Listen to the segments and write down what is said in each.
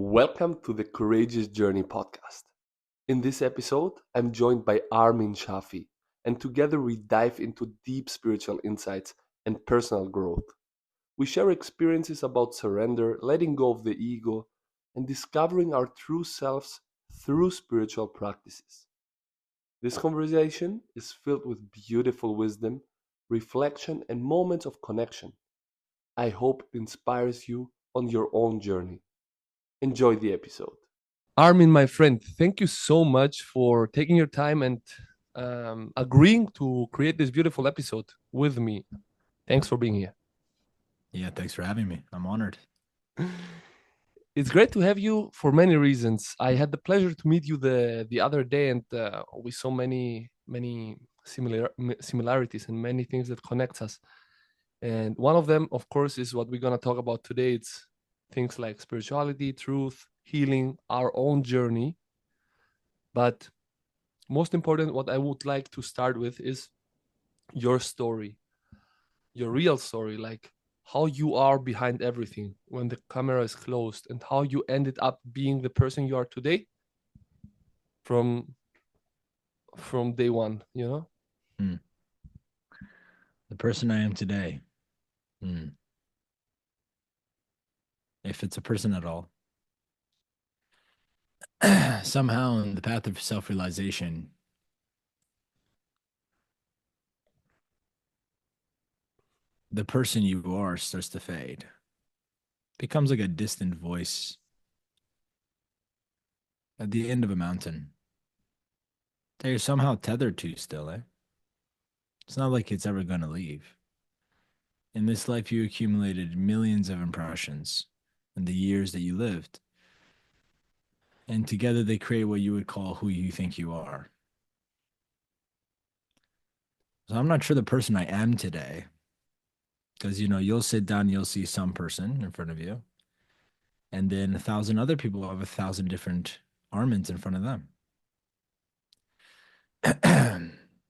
Welcome to the Courageous Journey podcast. In this episode, I'm joined by Armin Shafee, and together we dive into deep spiritual insights and personal growth. We share experiences about surrender, letting go of the ego, and discovering our true selves through spiritual practices. This conversation is filled with beautiful wisdom, reflection, and moments of connection. I hope it inspires you on your own journey. Enjoy the episode. Armin, my friend, thank you so much for taking your time and agreeing to create this beautiful episode with me. Thanks for being here. Yeah, thanks for having me. I'm honored. It's great to have you for many reasons. I had the pleasure to meet you the other day, and we saw many similarities and many things that connects us. And one of them, of course, is what we're gonna talk about today. It's things like spirituality, truth, healing, our own journey. But most important, what I would like to start with is your story, your real story, like how you are behind everything when the camera is closed and how you ended up being the person you are today from day one, you know? Hmm. The person I am today, hmm, if it's a person at all, somehow in the path of self-realization, the person you are starts to fade, becomes like a distant voice at the end of a mountain that you're somehow tethered to still, eh? It's not like it's ever going to leave. In this life, you accumulated millions of impressions in the years that you lived, and together they create what you would call who you think you are. So I'm not sure the person I am today, because you'll sit down, you'll see some person in front of you, and then a thousand other people have a thousand different Armins in front of them.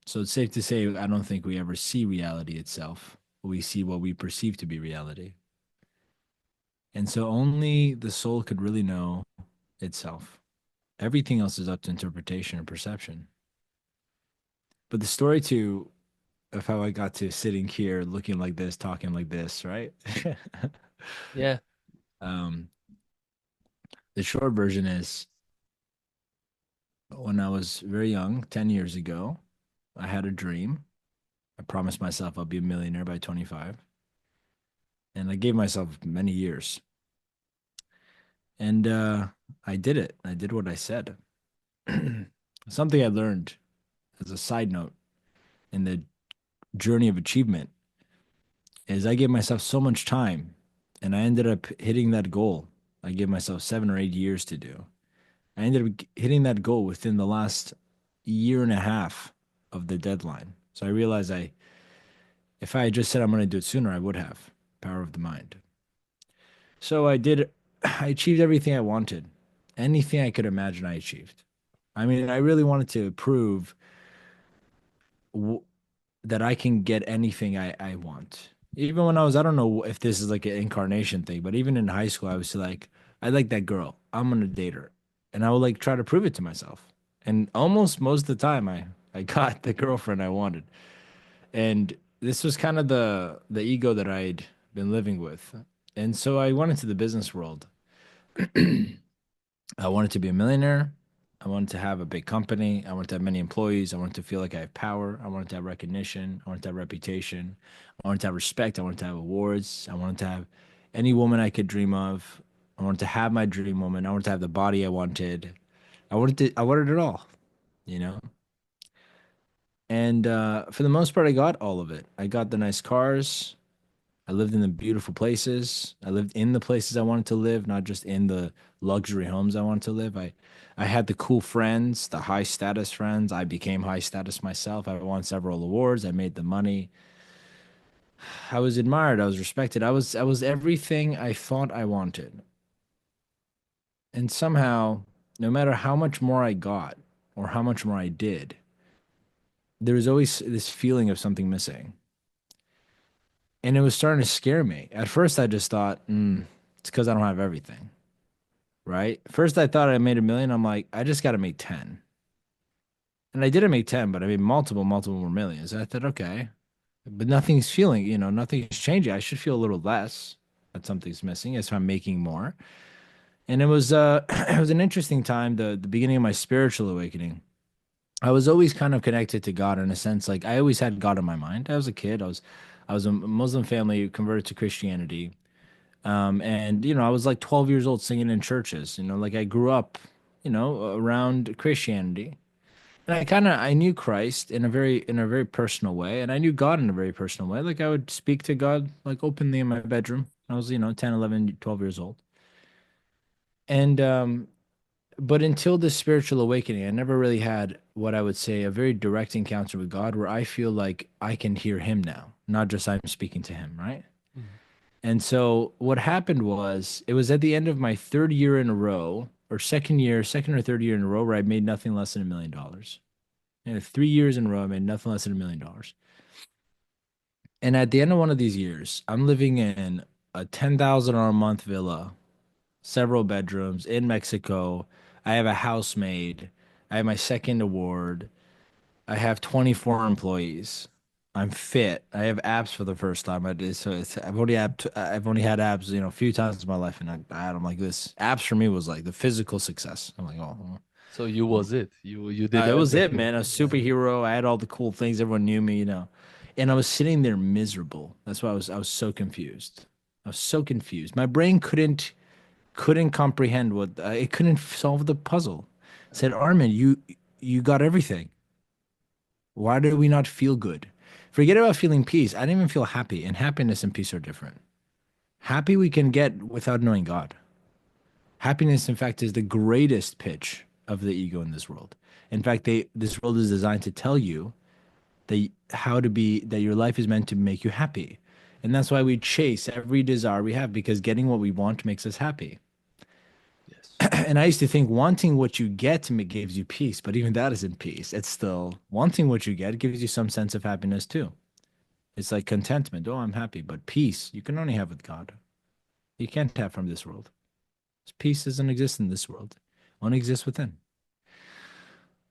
So it's safe to say I don't think we ever see reality itself. We see what we perceive to be reality. And so only the soul could really know itself. Everything else is up to interpretation and perception. But the story too of how I got to sitting here looking like this, talking like this, right? Yeah. um, the short version is when I was very young, 10 years ago, I had a dream. I promised myself I'll be a millionaire by 25. And I gave myself many years. And I did it. I did what I said. Something I learned as a side note in the journey of achievement is I gave myself so much time and I ended up hitting that goal. I gave myself 7 or 8 years to do. I ended up hitting that goal within the last year and a half of the deadline. So I realized if I had just said I'm going to do it sooner, I would have. Power of the mind. So I did, I achieved everything I wanted. Anything I could imagine, I achieved. I mean, I really wanted to prove w that I can get anything I want. Even when I don't know if this is like an incarnation thing, but even in high school, I was like, I like that girl. I'm gonna date her. And I would like try to prove it to myself. And almost most of the time I got the girlfriend I wanted. And this was kind of the ego that I'd been living with. And so I went into the business world. I wanted to be a millionaire. I wanted to have a big company. I wanted to have many employees. I wanted to feel like I have power. I wanted to have recognition. I wanted to have reputation. I wanted to have respect. I wanted to have awards. I wanted to have any woman I could dream of. I wanted to have my dream woman. I wanted to have the body I wanted. I wanted it all, you know? And for the most part, I got all of it. I got the nice cars. I lived in the beautiful places. I lived in the places I wanted to live, not just in the luxury homes I wanted to live. I had the cool friends, the high status friends. I became high status myself. I won several awards. I made the money. I was admired. I was respected. I was everything I thought I wanted. And somehow, no matter how much more I got or how much more I did, there was always this feeling of something missing. And it was starting to scare me. At first, I just thought, it's because I don't have everything. right? First, I thought I made a million. I'm like, I just got to make 10. And I didn't make 10, but I made multiple more millions. I thought, okay, but nothing's feeling, nothing's changing. I should feel a little less that something's missing as if I'm making more. And it was it was an interesting time, the beginning of my spiritual awakening. I was always kind of connected to God in a sense. Like I always had God in my mind. I was a kid. I was a Muslim family converted to Christianity. And I was like 12 years old singing in churches. Like I grew up, around Christianity. And I knew Christ in a very personal way, and I knew God in a very personal way. Like I would speak to God like openly in my bedroom. I was, 10, 11, 12 years old. And but until this spiritual awakening, I never really had what I would say a very direct encounter with God where I feel like I can hear him now, not just I'm speaking to him, right? Mhm. And so what happened was it was at the end of my third year in a row, or second or third year in a row, where I made nothing less than $1 million. And 3 years in a row, I made nothing less than $1 million. And at the end of one of these years, I'm living in a $10,000 a month villa, several bedrooms in Mexico. I have a housemaid. I have my second award. I have 24 employees. I'm fit. I have abs for the first time. I did so. I've only had abs, a few times in my life, and I'm like this. Abs for me was like the physical success. I'm like, oh, So you was it. You did it was it, everything. man. A superhero. I had all the cool things. Everyone knew me. And I was sitting there miserable. That's why I was so confused. I was so confused. My brain couldn't comprehend it couldn't solve the puzzle. It said, Armin, you got everything. Why do we not feel good? Forget about feeling peace. I didn't even feel happy, and happiness and peace are different. Happy we can get without knowing God. Happiness, in fact, is the greatest pitch of the ego in this world. In fact, this world is designed to tell you that your life is meant to make you happy. And that's why we chase every desire we have because getting what we want makes us happy. Yes. And I used to think wanting what you get gives you peace, but even that isn't peace. It's still wanting what you get gives you some sense of happiness too. It's like contentment. Oh, I'm happy. But peace, you can only have with God. You can't have from this world. Peace doesn't exist in this world, it only exists within.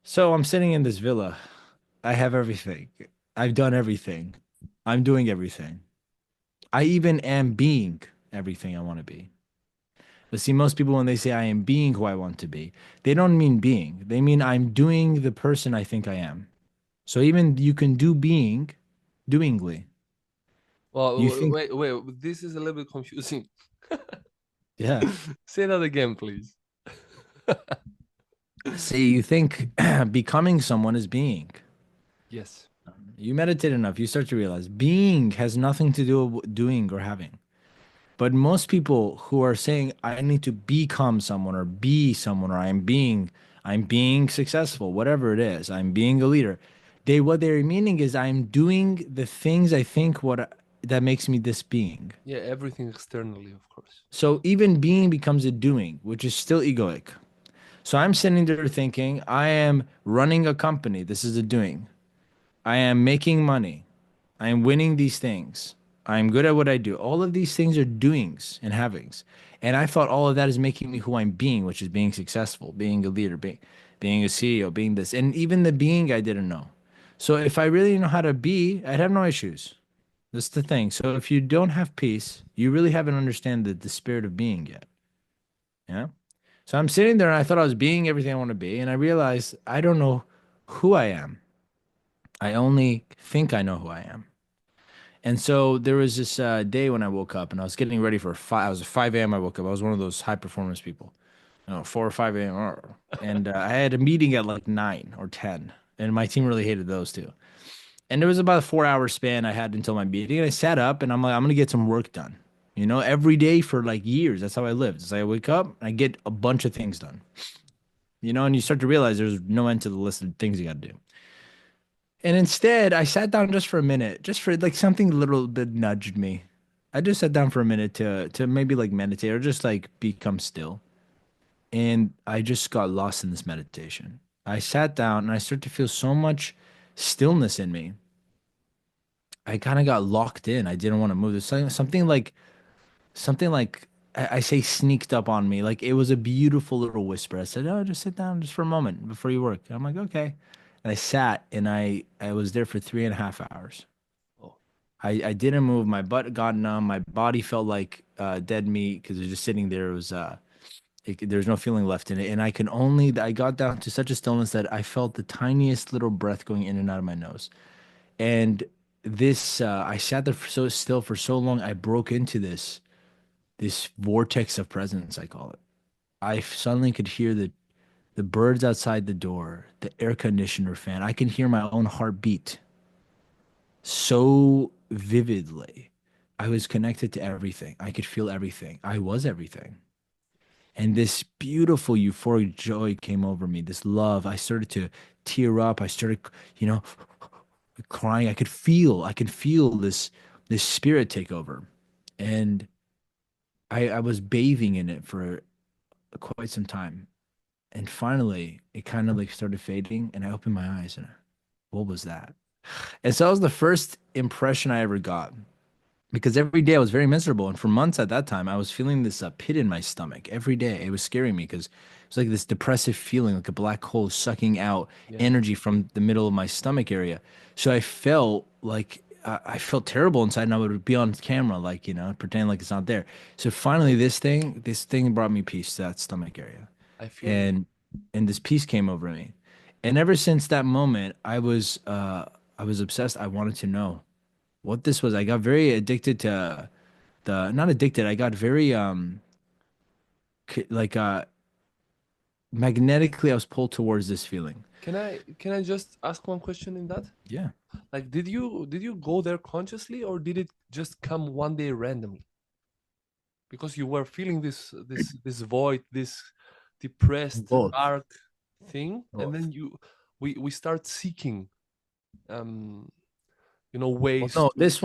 So I'm sitting in this villa. I have everything. I've done everything. I'm doing everything. I even am being everything I want to be. But see, most people, when they say I am being who I want to be, they don't mean being. They mean I'm doing the person I think I am. So even you can do being doingly. You Well, think, wait. This is a little bit confusing. yeah. Say that again, please. See, you think becoming someone is being. Yes. You meditate enough, you start to realize being has nothing to do with doing or having. But most people who are saying, I need to become someone or be someone or I'm being successful, whatever it is, I'm being a leader. What they're meaning is I'm doing the things I think that makes me this being. Yeah, everything externally, of course. So even being becomes a doing, which is still egoic. So I'm sitting there thinking, I am running a company. This is a doing. I am making money. I am winning these things. I am good at what I do. All of these things are doings and havings. And I thought all of that is making me who I'm being, which is being successful, being a leader, being a CEO, being this. And even the being I didn't know. So if I really know how to be, I'd have no issues. That's the thing. So if you don't have peace, you really haven't understand the spirit of being yet. Yeah. So I'm sitting there and I thought I was being everything I want to be. And I realized I don't know who I am. I only think I know who I am. And so there was this day when I woke up and I was getting ready for I was at 5 a.m. I woke up. I was one of those high performance people, 4 or 5 a.m. And I had a meeting at like 9 or 10. And my team really hated those too. And there was about a 4 hour span I had until my meeting. And I sat up and I'm like, I'm going to get some work done. Every day for like years. That's how I lived. It's like I wake up, I get a bunch of things done. And you start to realize there's no end to the list of things you got to do. And instead, I sat down just for a minute, just for like something a little bit nudged me. I just sat down for a minute to maybe like meditate or just like become still. And I just got lost in this meditation. I sat down and I started to feel so much stillness in me. I kind of got locked in. I didn't want to move. There's something like I say sneaked up on me. Like it was a beautiful little whisper. I said, "Oh, just sit down just for a moment before you work." I'm like, "Okay." And I sat and I was there for 3.5 hours. Oh, I didn't move. My butt got numb. My body felt like dead meat because it was just sitting there. It was there's no feeling left in it. And I got down to such a stillness that I felt the tiniest little breath going in and out of my nose. And I sat there for so still for so long, I broke into this vortex of presence, I call it. I suddenly could hear the birds outside the door, the air conditioner fan. I can hear my own heartbeat so vividly. I was connected to everything. I could feel everything. I was everything. And this beautiful euphoric joy came over me, this love. I started to tear up. I started, you know, crying. I could feel this spirit take over. And I was bathing in it for quite some time. And finally, it kind of like started fading, and I opened my eyes, and what was that? And so that was the first impression I ever got because every day I was very miserable. And for months at that time, I was feeling this pit in my stomach every day. It was scaring me because it was like this depressive feeling, like a black hole sucking out yeah, energy from the middle of my stomach area. So I felt like I felt terrible inside, and I would be on camera, like, pretend like it's not there. So finally, this thing brought me peace to that stomach area, I feel you. and this peace came over me. And ever since that moment, I was obsessed. I wanted to know what this was. I got very addicted to the not addicted. I got very like magnetically I was pulled towards this feeling. Can I just ask one question in that? Yeah. Like, did you go there consciously, or did it just come one day randomly? Because you were feeling this void, this depressed, Both. dark thing, and then Both. we start seeking Well, ways no, to. this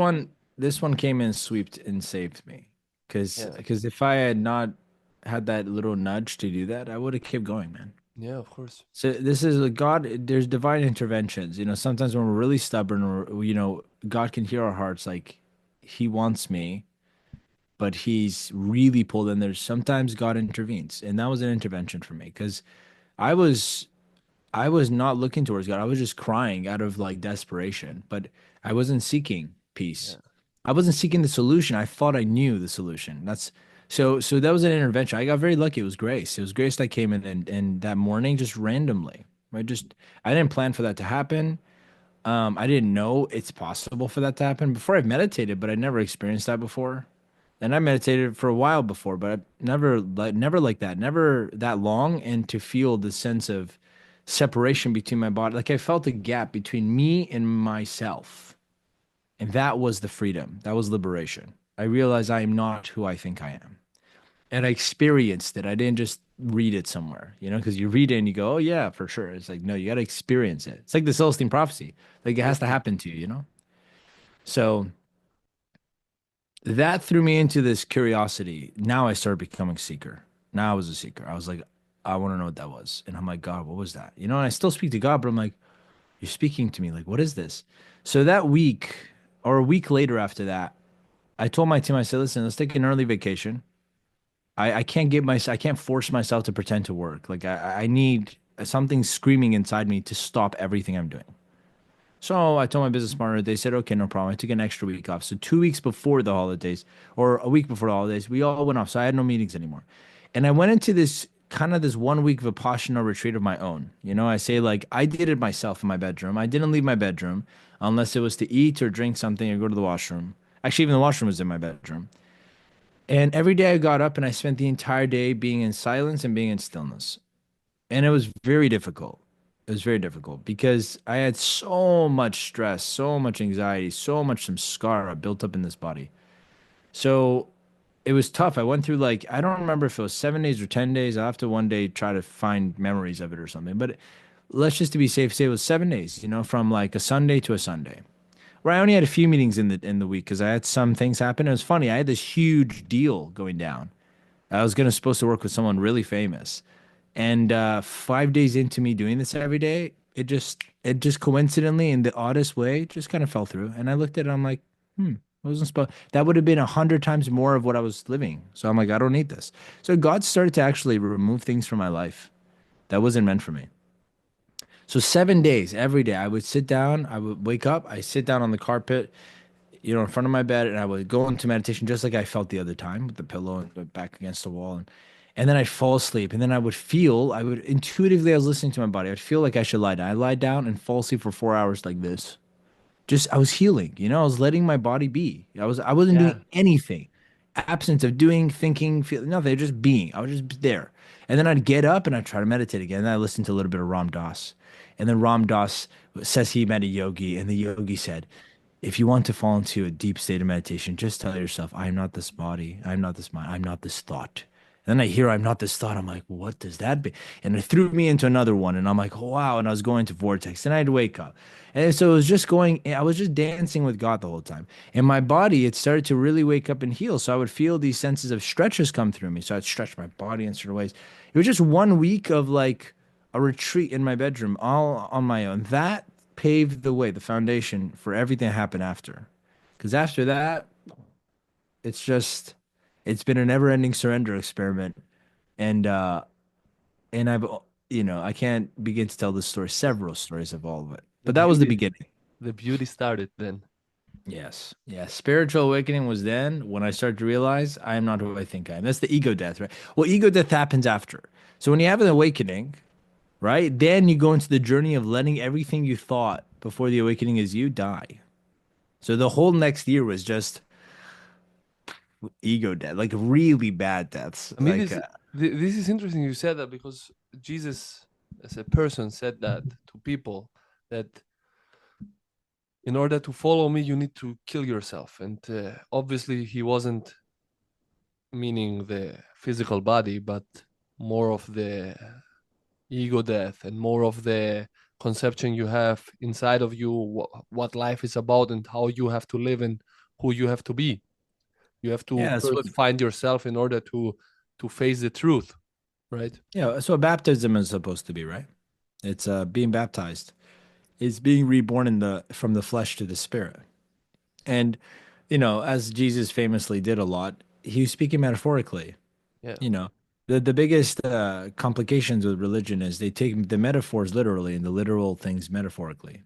one came in, swept and saved me. Cause Yeah, because if I had not had that little nudge to do that, I would have kept going, man. yeah, of course. So this is a God, there's divine interventions. Sometimes when we're really stubborn or God can hear our hearts like he wants me, but he's really pulled in there. Sometimes God intervenes. And that was an intervention for me because I was I was not looking towards God. I was just crying out of like desperation, but I wasn't seeking peace. Yeah, I wasn't seeking the solution. I thought I knew the solution. So that was an intervention. I got very lucky. It was grace. It was grace that came in and that morning just randomly. Right? Just I didn't plan for that to happen. I didn't know it's possible for that to happen before. I've meditated, but I never experienced that before. And I meditated for a while before, but never like that, never that long, and to feel the sense of separation between my body, like I felt a gap between me and myself, and that was the freedom, that was liberation. I realized I am not who I think I am, and I experienced it. I didn't just read it somewhere, because you read it and you go, "Oh yeah, for sure." It's like no, you got to experience it. It's like the Celestine prophecy, like it has to totally. happen to you. So that threw me into this curiosity. Now I started becoming a seeker. Now I was a seeker. I was like, I want to know what that was. And I'm like, God, what was that? And I still speak to God, but I'm like, you're speaking to me. Like, what is this? So that week or a week later after that, I told my team, I said, listen, let's take an early vacation. I can't force myself to pretend to work. Like I need something screaming inside me to stop everything I'm doing. So I told my business partner, they said, okay, no problem. I took an extra week off. So 2 weeks before the holidays, or a week before the holidays, we all went off. So I had no meetings anymore. And I went into this 1 week Vipassana retreat of my own. I say like I did it myself in my bedroom. I didn't leave my bedroom unless it was to eat or drink something or go to the washroom. Actually, even the washroom was in my bedroom. And every day I got up and I spent the entire day being in silence and being in stillness. And it was very difficult. It was very difficult because I had so much stress, so much anxiety, so much samskara built up in this body. So it was tough. I went through like I don't remember if it was 7 days or 10 days. I'll have to one day try to find memories of it or something. But let's just to be safe, say it was 7 days. From like a Sunday to a Sunday. Where I only had a few meetings in the week because I had some things happen. It was funny. I had this huge deal going down. I was supposed to work with someone really famous. And 5 days into me doing this every day, it just coincidentally in the oddest way just kind of fell through. And I looked at it, I'm like, hmm. I wasn't supposed. That would have been 100 times more of what I was living. So I'm like, I don't need this. So God started to actually remove things from my life that wasn't meant for me. So 7 days, every day, I would sit down. I would wake up. I sit down on the carpet, in front of my bed, and I would go into meditation just like I felt the other time with the pillow and the back against the wall, and then I'd fall asleep, and then I would intuitively, I was listening to my body. I'd feel like I should lie down. I lie down and fall asleep for 4 hours like this. Just I was healing, I was letting my body be. I wasn't doing Yeah. anything. Absence of doing, thinking, feeling nothing, just being. I was just there. And then I'd get up and I'd try to meditate again. And I listened to a little bit of Ram Dass. And then Ram Dass says he met a yogi, and the yogi said, if you want to fall into a deep state of meditation, just tell yourself, I am not this body, I am not this mind, I'm not this thought. And then I hear I'm not this thought. I'm like, what does that be? And it threw me into another one. And I'm like, oh, wow. And I was going to vortex. And I'd wake up. And so it was just going, I was just dancing with God the whole time. And my body, it started to really wake up and heal. So I would feel these senses of stretches come through me. So I'd stretch my body in certain ways. It was just 1 week of like a retreat in my bedroom, all on my own. That paved the way, the foundation for everything that happened after. Because after that, it's just, it's been a never-ending surrender experiment. And I've, I can't begin to tell the story, several stories of all of it. The But that was the beauty beginning. the beauty started then. Yes. Yeah. Spiritual awakening was then when I started to realize I am not who I think I am. That's the ego death, right? Well, ego death happens after. So when you have an awakening, right, then you go into the journey of letting everything you thought before the awakening is you die. So the whole next year was just ego death, like really bad deaths. I mean, Like, this is interesting you said that, because Jesus as a person said that to people, that in order to follow me you need to kill yourself. And obviously he wasn't meaning the physical body, but more of the ego death, and more of the conception you have inside of you, what life is about and how you have to live and who you have to be. You have to yeah, that's what, first find yourself in order to face the truth, right? yeah, that's what baptism is supposed to be, right? It's being baptized. It's being reborn in the from the flesh to the spirit. And, as Jesus famously did a lot, he was speaking metaphorically. Yeah. You know, the biggest complications with religion is they take the metaphors literally and the literal things metaphorically.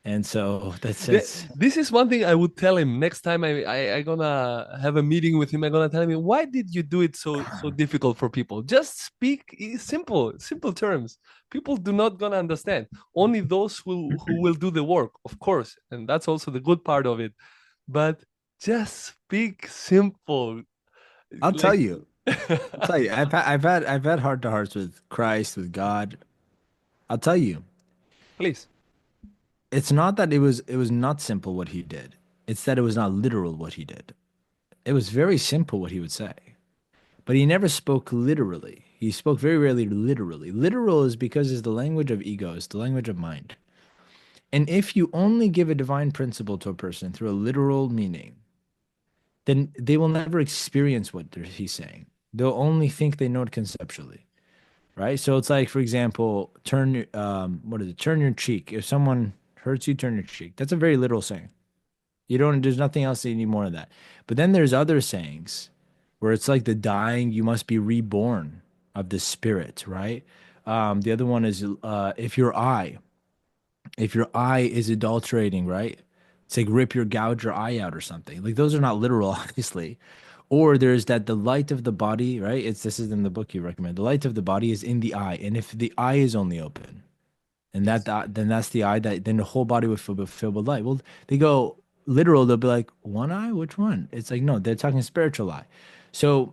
And so that's it's This is one thing I would tell him next time I gonna have a meeting with him. I'm gonna tell him, why did you do it so difficult for people? Just speak simple terms. People do not gonna understand. Only those who will do the work, of course, and that's also the good part of it. But just speak simple, I'll tell like. you. I'll tell you. I've had heart to hearts with Christ, with God. I'll tell you. Please. It's not that it was not simple what he did. It's that it was not literal what he did. It was very simple what he would say. But he never spoke literally. He spoke very rarely literally. Literal is because it's the language of ego, it's the language of mind. And if you only give a divine principle to a person through a literal meaning, then they will never experience what he's saying. They'll only think they know it conceptually, right? So it's like, for example, what is it? Turn your cheek. If someone hurts you, turn your cheek. That's a very literal saying. There's nothing else you need more of that. But then there's other sayings where it's like the dying, you must be reborn of the spirit, right? The other one is if your eye is adulterating, right? It's like rip your gouge your eye out or something. Like those are not literal, obviously. Or there's that the light of the body, right? This is in the book you recommend. The light of the body is in the eye, and if the eye is only open, and Yes. then that's the eye that then the whole body would fill filled with light. Well, they go literal. They'll be like one eye, which one? It's like no, they're talking spiritual eye. So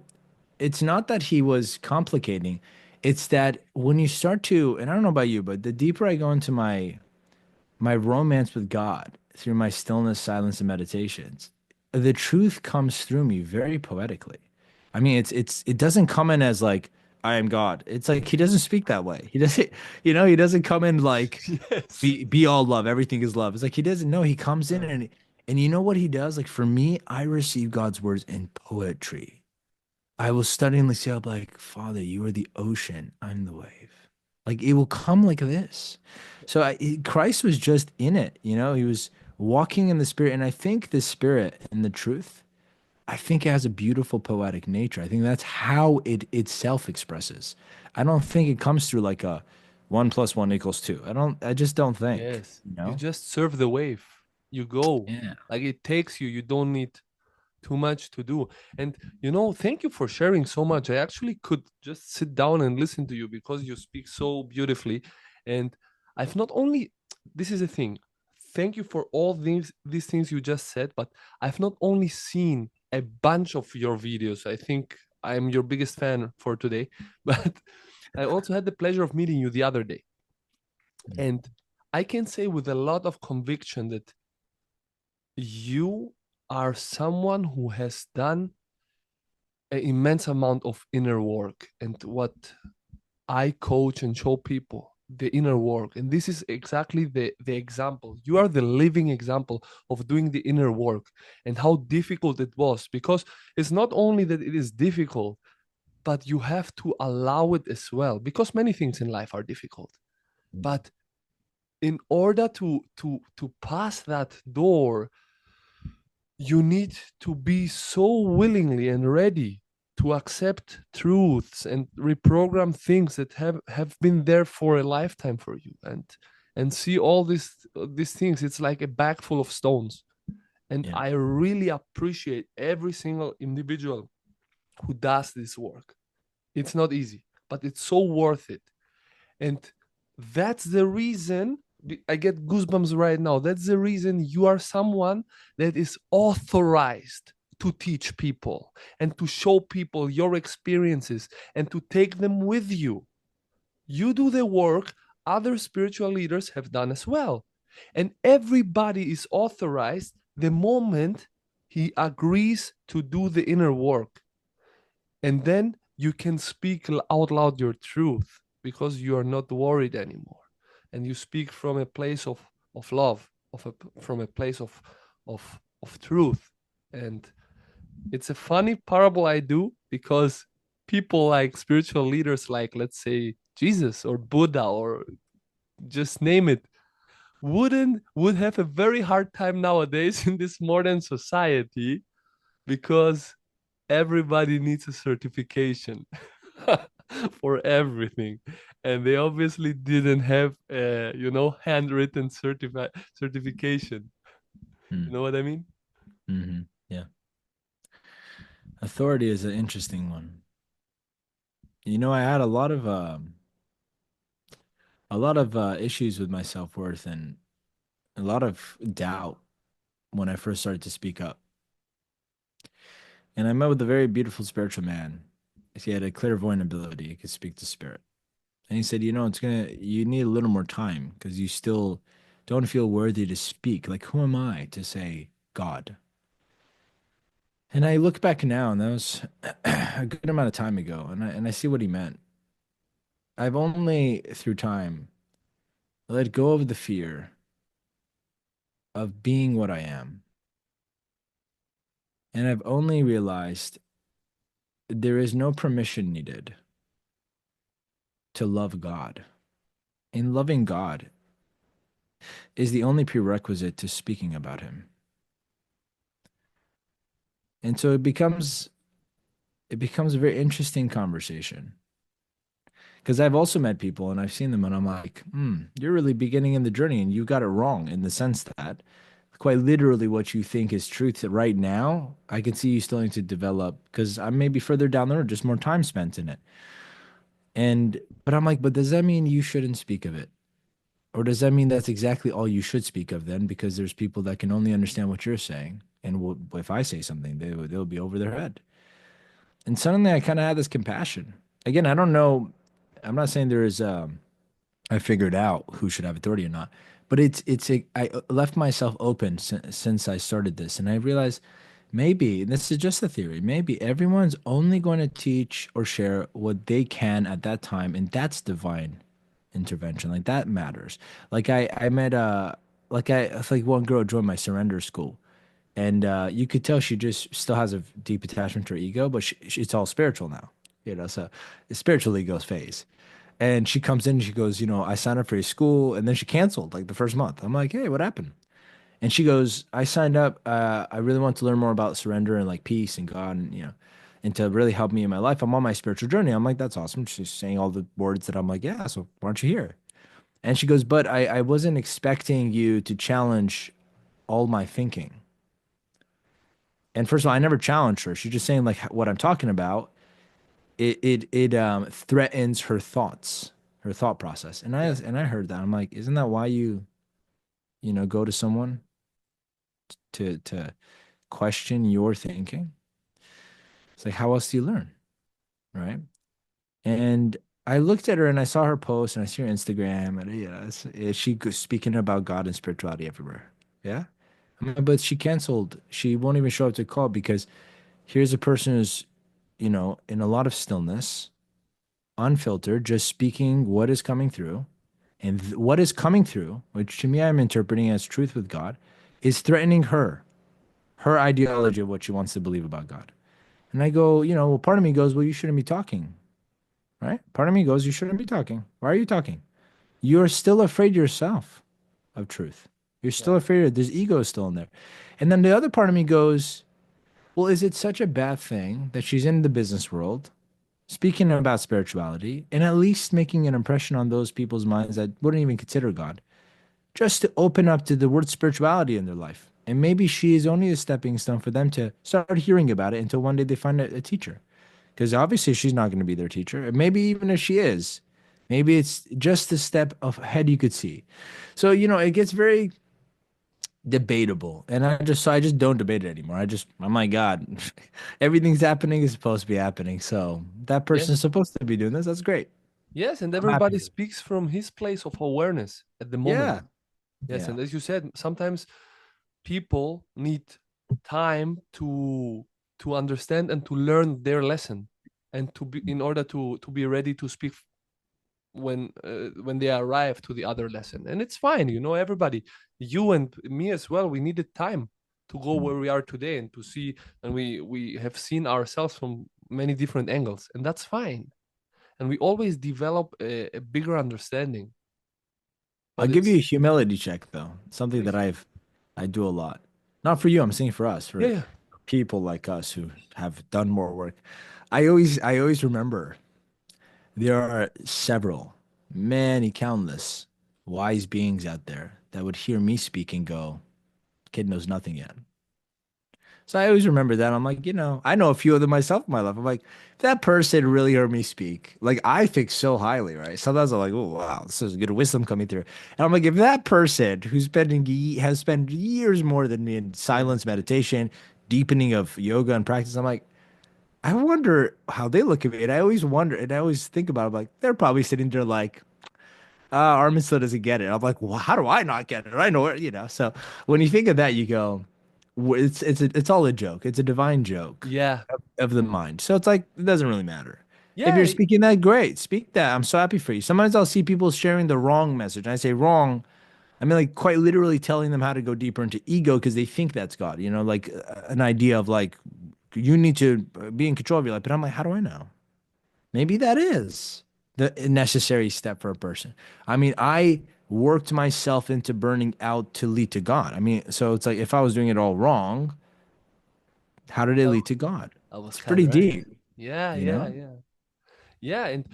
it's not that he was complicating. It's that when you start to, and I don't know about you, but the deeper I go into my romance with God through my stillness, silence, and meditations, the truth comes through me very poetically. I mean, it doesn't come in as like I am God. It's like he doesn't speak that way. He doesn't, he doesn't come in like Yes. be all love. Everything is love. It's like he doesn't know. He comes in and you know what he does? Like for me, I receive God's words in poetry. I will stunningly say, I'm like, Father, you are the ocean, I'm the wave. Like it will come like this. So Christ was just in it, he was. walking in the spirit. And I think the spirit and the truth, I think it has a beautiful poetic nature. I think that's how it itself expresses. I don't think it comes through like a one plus one equals two. I just don't think, Yes, you you know? just surf the wave. You go. Yeah. Like it takes you. You don't need too much to do. And thank you for sharing so much. I actually could just sit down and listen to you because you speak so beautifully. And I've not only this is the thing. Thank you for all these things you just said, but I've not only seen a bunch of your videos. I think I'm your biggest fan for today, but I also had the pleasure of meeting you the other day. And I can say with a lot of conviction that you are someone who has done an immense amount of inner work. And what I coach and show people, the inner work. And this is exactly the example. You are the living example of doing the inner work and how difficult it was. Because it's not only that it is difficult, but you have to allow it as well. Because many things in life are difficult. But in order to pass that door, you need to be so willingly and ready to accept truths and reprogram things that have been there for a lifetime for you, and see all these things. It's like a bag full of stones. And Yeah. I really appreciate every single individual who does this work. It's not easy, but it's so worth it. And that's the reason I get goosebumps right now. That's the reason you are someone that is authorized to teach people and to show people your experiences and to take them with you. You do the work other spiritual leaders have done as well. And everybody is authorized the moment he agrees to do the inner work. And then you can speak out loud your truth because you are not worried anymore, and you speak from a place of love, from a place of truth. And it's a funny parable I do because people like spiritual leaders, like let's say Jesus or Buddha or just name it, would have a very hard time nowadays in this modern society because everybody needs a certification for everything, and they obviously didn't have handwritten certification. You know what I mean? Mm-hmm. Yeah. Authority is an interesting one. I had a lot of issues with my self-worth and a lot of doubt when I first started to speak up. And I met with a very beautiful spiritual man. He had a clairvoyant ability. He could speak to spirit. And he said, you need a little more time because you still don't feel worthy to speak. Like, who am I to say God? And I look back now, and that was a good amount of time ago, and I see what he meant. I've only, through time, let go of the fear of being what I am. And I've only realized there is no permission needed to love God. And loving God is the only prerequisite to speaking about him. And so it becomes a very interesting conversation. Because I've also met people and I've seen them and I'm like, you're really beginning in the journey and you got it wrong in the sense that quite literally what you think is truth right now, I can see you still need to develop because I'm maybe further down the road, just more time spent in it. But I'm like, but does that mean you shouldn't speak of it? Or does that mean that's exactly all you should speak of then? Because there's people that can only understand what you're saying. And if I say something, they'll be over their head. And suddenly I kind of had this compassion. Again, I don't know. I'm not saying there is I figured out who should have authority or not. But I left myself open since I started this, and I realized maybe, and this is just a theory, maybe everyone's only going to teach or share what they can at that time, and that's divine intervention. Like that matters. Like I met like one girl joined my surrender school, and you could tell she just still has a deep attachment to her ego, but it's all spiritual now. So the spiritual ego's phase. And she comes in and she goes, I signed up for your school. And then she canceled like the first month. I'm like, hey, what happened? And she goes, I signed up. I really want to learn more about surrender and like peace and God and, and to really help me in my life. I'm on my spiritual journey. I'm like, that's awesome. She's saying all the words that I'm like, yeah, so why don't you hear? And she goes, but I wasn't expecting you to challenge all my thinking. And first of all, I never challenged her. She's just saying like what I'm talking about. It threatens her thoughts, her thought process. Yeah. And I heard that. I'm like, isn't that why you go to someone to question your thinking? It's like, how else do you learn? Right. And I looked at her and I saw her post and I see her Instagram and she speaking about God and spirituality everywhere. Yeah. I mean, but she canceled. She won't even show up to call because here's a person who's, in a lot of stillness, unfiltered, just speaking what is coming through. And what is coming through, which to me I'm interpreting as truth with God, is threatening her ideology of what she wants to believe about God. And I go, well, part of me goes, well, you shouldn't be talking, right? Part of me goes, you shouldn't be talking. Why are you talking? You're still afraid yourself of truth. You're Yeah. still afraid. There's ego still in there. And then the other part of me goes, well, is it such a bad thing that she's in the business world, speaking about spirituality, and at least making an impression on those people's minds that wouldn't even consider God, just to open up to the word spirituality in their life? And maybe she is only a stepping stone for them to start hearing about it until one day they find a teacher. Because obviously she's not going to be their teacher. And maybe even if she is, maybe it's just a step ahead you could see. So, it gets very debatable. And I just don't debate it anymore. Oh my God, everything's happening is supposed to be happening. So that person's Yes. supposed to be doing this. That's great. Yes, and I'm happy everybody for it. speaks from his place of awareness at the moment. Yeah. Yes, Yeah. and as you said, sometimes people need time to understand and to learn their lesson, and to be in order to be ready to speak when they arrive to the other lesson. And it's fine, everybody, you and me as well, we needed time to go Mm. where we are today and to see, and we have seen ourselves from many different angles, and that's fine. And we always develop a bigger understanding, I'll but give you it's a humility check though. Something that please. I do a lot. Not for you, I'm saying for us, Yeah, for yeah. people like us who have done more work. I always remember there are several, many countless wise beings out there that would hear me speak and go, kid knows nothing yet. So I always remember that. I'm like, I know a few of them myself in my life. I'm like, if that person really heard me speak, like I think so highly, right? Sometimes I'm like, oh wow, this is good wisdom coming through. And I'm like, if that person has spent years more than me in Mm. silence meditation, deepening of yoga and practice, I'm like, I wonder how they look at me. And I always wonder, and I always think about it, like, they're probably sitting there like, Armin still doesn't get it. I'm like, well, how do I not get it? I know it. So when you think of that, you go, it's all a joke. It's a divine joke Yeah, of the mind. So it's like it doesn't really matter. If yeah, you're speaking that, great. Speak that. I'm so happy for you. Sometimes I'll see people sharing the wrong message. And I say wrong. I mean, like quite literally telling them how to go deeper into ego because they think that's God. Like an idea of like you need to be in control of your life. But I'm like, how do I know? Maybe that is the necessary step for a person. I mean, I worked myself into burning out to lead to God. I mean, so it's like if I was doing it all wrong, how did it oh, lead to God? I was It's kind pretty of right. deep, Yeah, you yeah, know? yeah. Yeah, and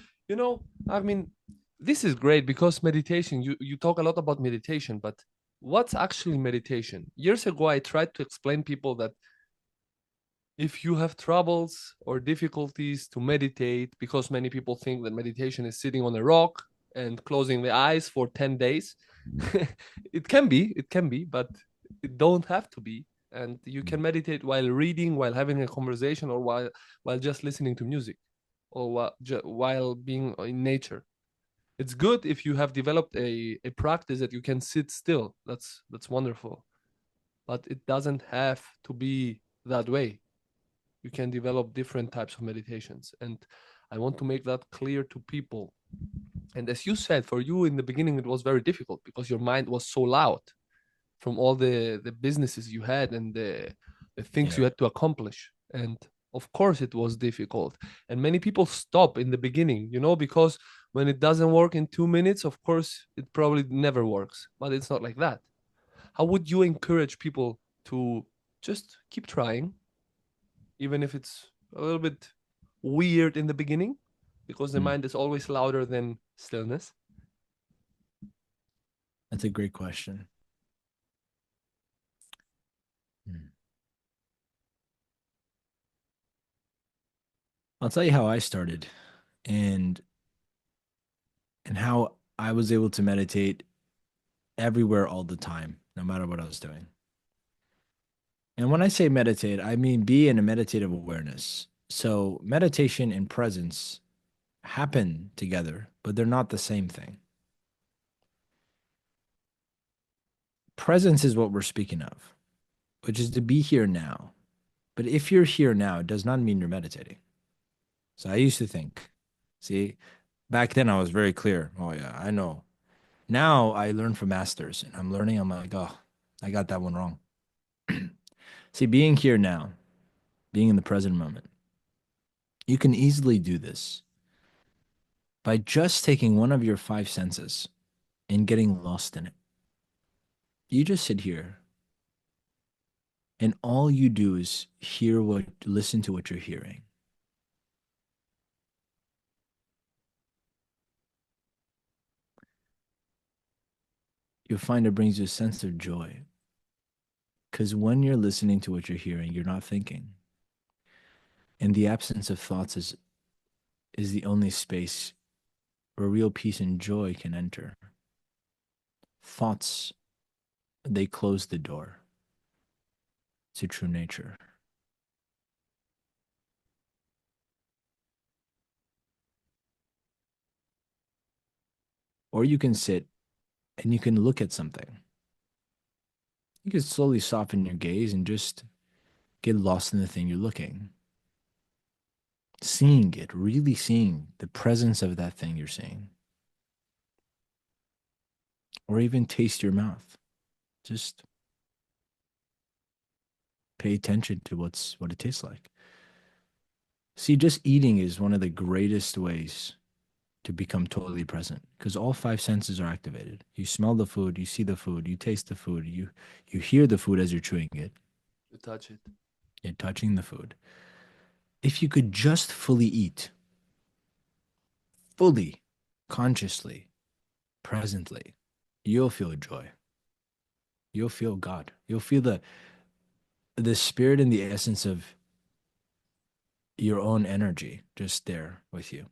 I mean, this is great because meditation, you talk a lot about meditation, but what's actually meditation? Years ago, I tried to explain people that if you have troubles or difficulties to meditate, because many people think that meditation is sitting on a rock and closing the eyes for 10 days. It can be, but it don't have to be. And you can meditate while reading, while having a conversation, or while just listening to music, or while being in nature. It's good if you have developed a practice that you can sit still. That's wonderful. But it doesn't have to be that way. You can develop different types of meditations, and I want to make that clear to people. And as you said, for you in the beginning it was very difficult because your mind was so loud from all the businesses you had and the things Yeah. you had to accomplish. And of course it was difficult, and many people stop in the beginning, because when it doesn't work in 2 minutes, of course it probably never works, but it's not like that. How would you encourage people to just keep trying, even if it's a little bit weird in the beginning, because the Hmm. mind is always louder than stillness? That's a great question. Hmm. I'll tell you how I started and how I was able to meditate everywhere all the time, no matter what I was doing. And when I say meditate, I mean be in a meditative awareness. So meditation and presence happen together, but they're not the same thing. Presence is what we're speaking of, which is to be here now. But if you're here now, it does not mean you're meditating. So I used to think, see, back then I was very clear. Oh, yeah, I know. Now I learn from masters and I'm learning. I'm like, oh, I got that one wrong. See, being here now, being in the present moment, you can easily do this by just taking one of your five senses and getting lost in it. You just sit here and all you do is listen to what you're hearing. You'll find it brings you a sense of joy because when you're listening to what you're hearing, you're not thinking. And the absence of thoughts is the only space where real peace and joy can enter. Thoughts, they close the door to true nature. Or you can sit and you can look at something. You can slowly soften your gaze and just get lost in the thing you're looking. Seeing it, really seeing the presence of that thing you're seeing. Or even taste your mouth. Just pay attention to what it tastes like. See, just eating is one of the greatest ways to become totally present because all five senses are activated. You smell the food, you see the food, you taste the food, you hear the food as you're chewing it, To touch it. you're touching the food. If you could just fully eat, fully, consciously, presently, you'll feel joy. You'll feel God. You'll feel the spirit and the essence of your own energy just there with you.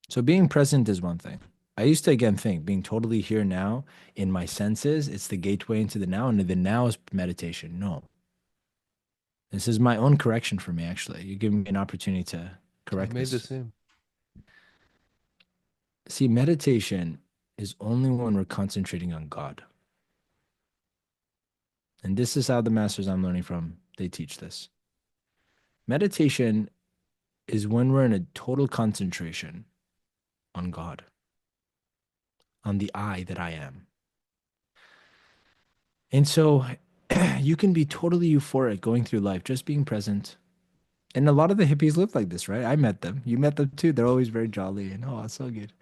So being present is one thing. I used to again think being totally here now in my senses, it's the gateway into the now, and the now is meditation. No, this is my own correction for me, actually. You're giving me an opportunity to I correct made the this. same. See, meditation is only when we're concentrating on God. And this is how the masters I'm learning from, they teach this. Meditation is when we're in a total concentration on God, on the I that I am. And so you can be totally euphoric going through life, just being present. And a lot of the hippies live like this, right? I met them. You met them too. They're always very jolly and oh, it's so good.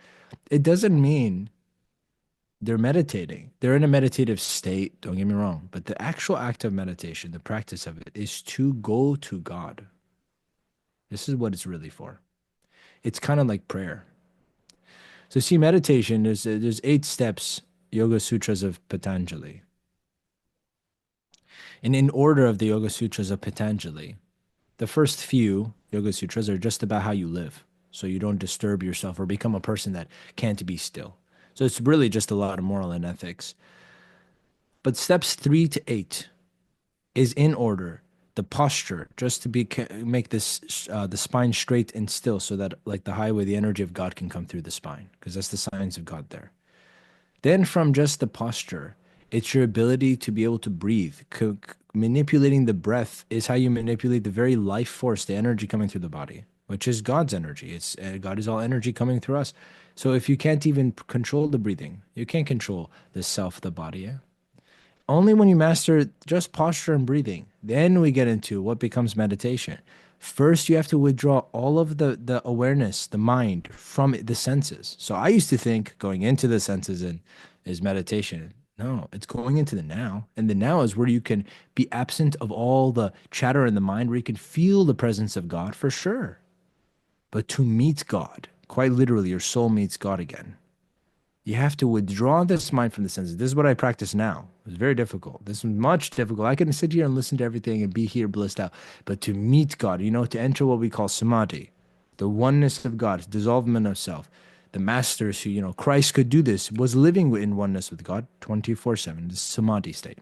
It doesn't mean they're meditating. They're in a meditative state, don't get me wrong. But the actual act of meditation, the practice of it, is to go to God. This is what it's really for. It's kind of like prayer. So see, meditation, there's 8 steps, Yoga Sutras of Patanjali. And in order of the Yoga Sutras of Patanjali, the first few Yoga Sutras are just about how you live. So you don't disturb yourself or become a person that can't be still. So it's really just a lot of moral and ethics. But steps 3 to 8 is in order. The posture, just to make this the spine straight and still, so that like the highway, the energy of God can come through the spine, because that's the signs of God there. Then from just the posture, it's your ability to be able to breathe. Manipulating the breath is how you manipulate the very life force, the energy coming through the body, which is God's energy. It's God is all energy coming through us. So if you can't even control the breathing, you can't control the self, the body. Yeah? Only when you master just posture and breathing, then we get into what becomes meditation. First, you have to withdraw all of the awareness, the mind from the senses. So I used to think going into the senses and is meditation. No, it's going into the now. And the now is where you can be absent of all the chatter in the mind, where you can feel the presence of God for sure. But to meet God, quite literally, your soul meets God again. You have to withdraw this mind from the senses. This is what I practice now. It's very difficult. This is much difficult. I can sit here and listen to everything and be here blissed out. But to meet God, to enter what we call samadhi, the oneness of God, dissolvement of self. The masters who, Christ could do this, was living in oneness with God 24/7, the samadhi state.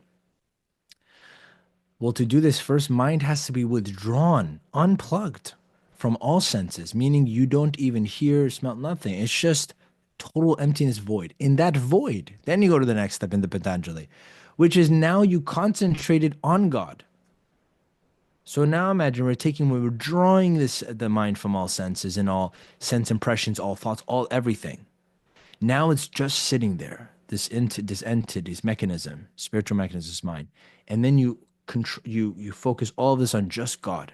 Well, to do this, first, mind has to be withdrawn, unplugged from all senses, meaning you don't even hear, smell, nothing. It's just total emptiness, void. In that void, then you go to the next step in the Patanjali, which is now you concentrated on God. So now imagine we're drawing the mind from all senses and all sense impressions, all thoughts, all everything. Now it's just sitting there, this entity, this mechanism, spiritual mechanism, this mind, and then you focus all of this on just God,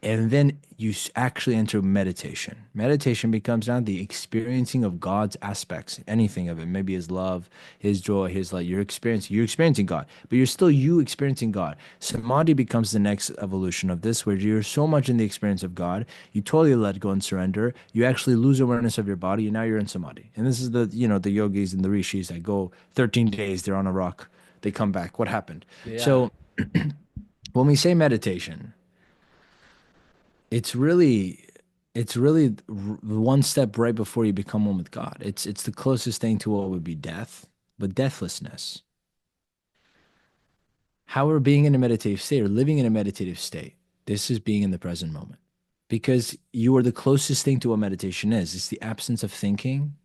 and then you actually enter meditation. Meditation becomes now the experiencing of God's aspects, anything of it, maybe His love, His joy, His light. You're experiencing God, but you're still you experiencing God. Samadhi becomes the next evolution of this, where you're so much in the experience of God, you totally let go and surrender. You actually lose awareness of your body, and now you're in samadhi. And this is the yogis and the rishis that go 13 days, they're on a rock, they come back. What happened? Yeah. So when we say meditation, it's really one step right before you become one with God. It's the closest thing to what would be death, but deathlessness. How we're being in a meditative state or living in a meditative state. This is being in the present moment. Because you are the closest thing to what meditation is. It's the absence of thinking,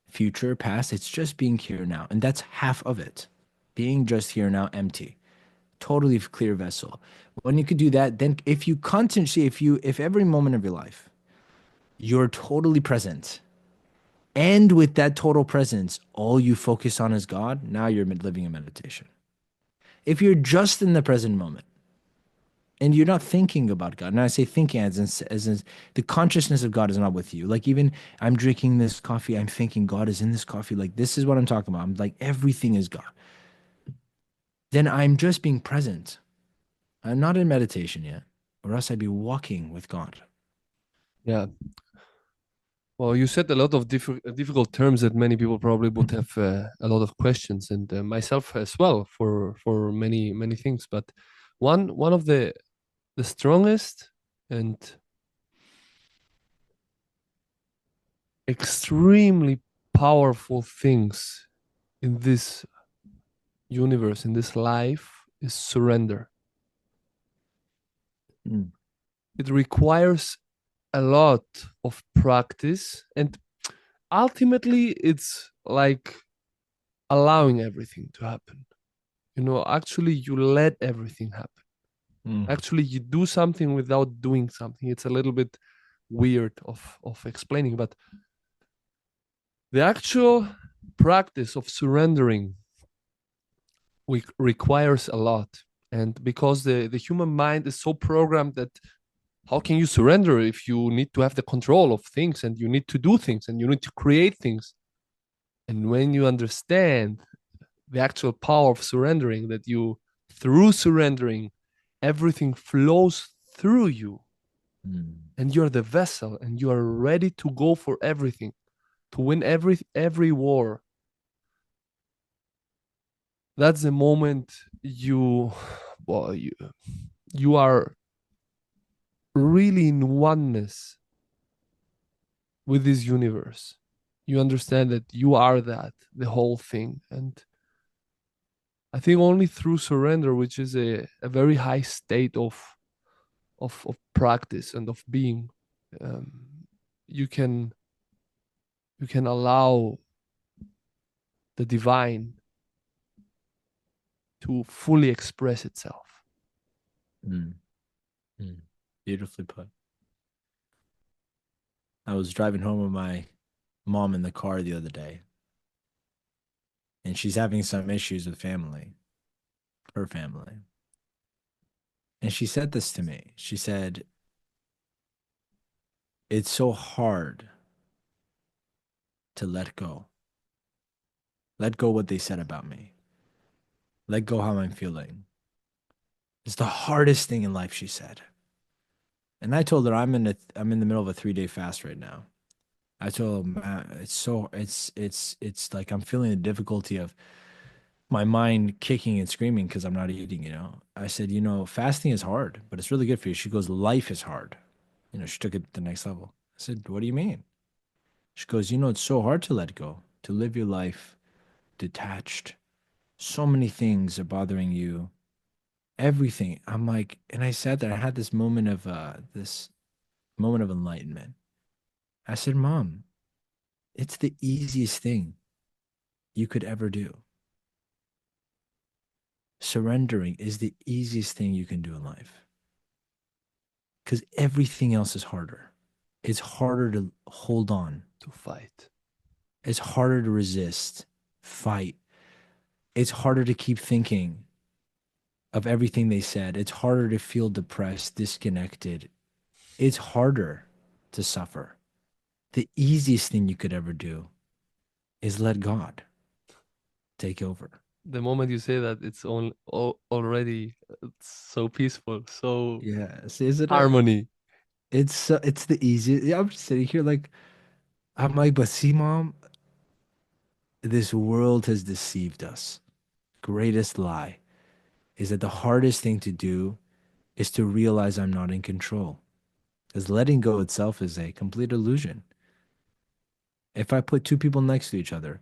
future, past. It's just being here now. And that's half of it. Being just here now, empty. Totally clear vessel. When you could do that, then if you constantly, if every moment of your life you're totally present. And with that total presence, all you focus on is God. Now you're living in meditation. If you're just in the present moment and you're not thinking about God, and I say thinking as in the consciousness of God is not with you. Like even I'm drinking this coffee, I'm thinking God is in this coffee. Like this is what I'm talking about. I'm like everything is God. Then I'm just being present. I'm not in meditation yet, or else I'd be walking with God. Yeah. Well, you said a lot of difficult terms that many people probably would have a lot of questions, and myself as well for many things. But one of the strongest and extremely powerful things in this universe, in this life, is surrender. Mm, It requires a lot of practice, and ultimately, it's like allowing everything to happen. Actually, you let everything happen. mm, Actually, you do something without doing something. It's a little bit weird of explaining, but the actual practice of surrendering requires a lot. And because the human mind is so programmed that how can you surrender if you need to have the control of things and you need to do things and you need to create things? And when you understand the actual power of surrendering, that through surrendering, everything flows through you mm, and you're the vessel and you are ready to go for everything, to win every war. That's the moment well, you are really in oneness with this universe. You understand that you are the whole thing. And I think only through surrender, which is a very high state of practice and of being, um, you can you can allow the divine to fully express itself. mm, mm. Beautifully put. I was driving home with my mom in the car the other day, and she's having some issues with her family. And she said this to me. She said, it's so hard to let go. Let go what they said about me. Let go how I'm feeling. It's the hardest thing in life, she said. And I told her I'm in the middle of a 3 day fast right now. I told her, "Man, it's like I'm feeling the difficulty of my mind kicking and screaming because I'm not eating, you know." I said, fasting is hard, but it's really good for you. She goes, life is hard. She took it to the next level. I said, what do you mean? She goes, it's so hard to let go, to live your life detached. So many things are bothering you. Everything. I'm like, and I said that I had this moment of enlightenment. I said, Mom, it's the easiest thing you could ever do. Surrendering is the easiest thing you can do in life because everything else is harder. It's harder to hold on, To fight. it's harder to resist, fight. It's harder to keep thinking of everything they said. It's harder to feel depressed, disconnected. It's harder to suffer. The easiest thing you could ever do is let God take over. The moment you say that, it's already it's so peaceful, so Yes, isn't it? harmony. It's the easiest. Yeah, I'm just sitting here like I'm like, but see, Mom, this world has deceived us. Greatest lie is that the hardest thing to do is to realize I'm not in control. Because letting go itself is a complete illusion. If I put two people next to each other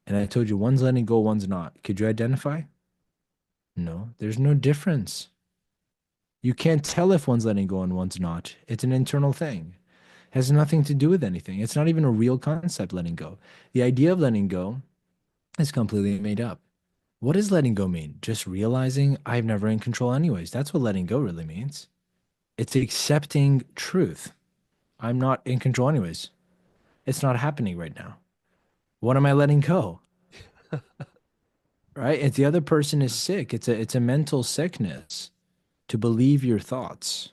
and I told you one's letting go, one's not, could you identify? No, there's no difference. You can't tell if one's letting go and one's not. It's an internal thing. It has nothing to do with anything. It's not even a real concept, letting go. The idea of letting go is completely made up. What does letting go mean? Just realizing I'm never in control, anyways. That's what letting go really means. It's accepting truth. I'm not in control, anyways. It's not happening right now. What am I letting go? Right? If the other person is sick, it's a mental sickness to believe your thoughts.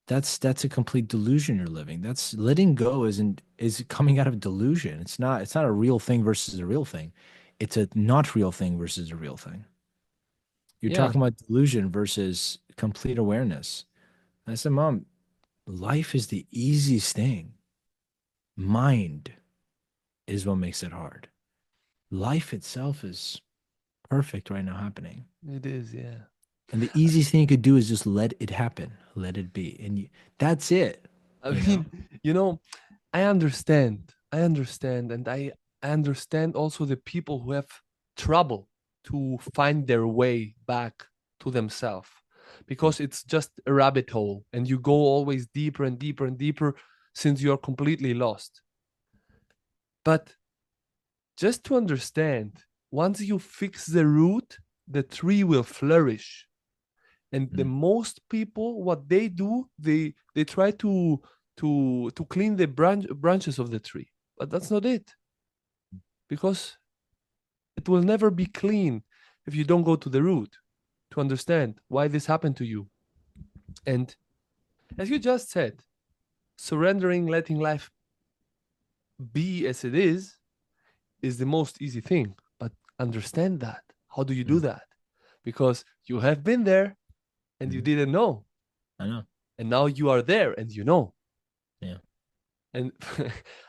That's a complete delusion you're living. That's letting go is coming out of delusion. It's not a real thing versus a real thing. It's a not real thing versus a real thing. You're Yeah, talking about delusion versus complete awareness. I said, Mom, life is the easiest thing. Mind is what makes it hard. Life itself is perfect right now happening. it is. Yeah. And the easiest thing you could do is just let it happen, let it be. And that's it, I you know? mean, you know, I understand. I understand. And I understand also the people who have trouble to find their way back to themselves because it's just a rabbit hole and you go always deeper and deeper and deeper since you're completely lost. But just to understand, once you fix the root, the tree will flourish. And the Mm, most people, what they do, they try to clean the branches of the tree, but that's not it, because it will never be clean if you don't go to the root to understand why this happened to you. And as you just said, surrendering, letting life be as it is the most easy thing. But understand that. How do you do mm, that? Because you have been there and you mm. didn't know, I know. and now you are there and you know. Yeah. And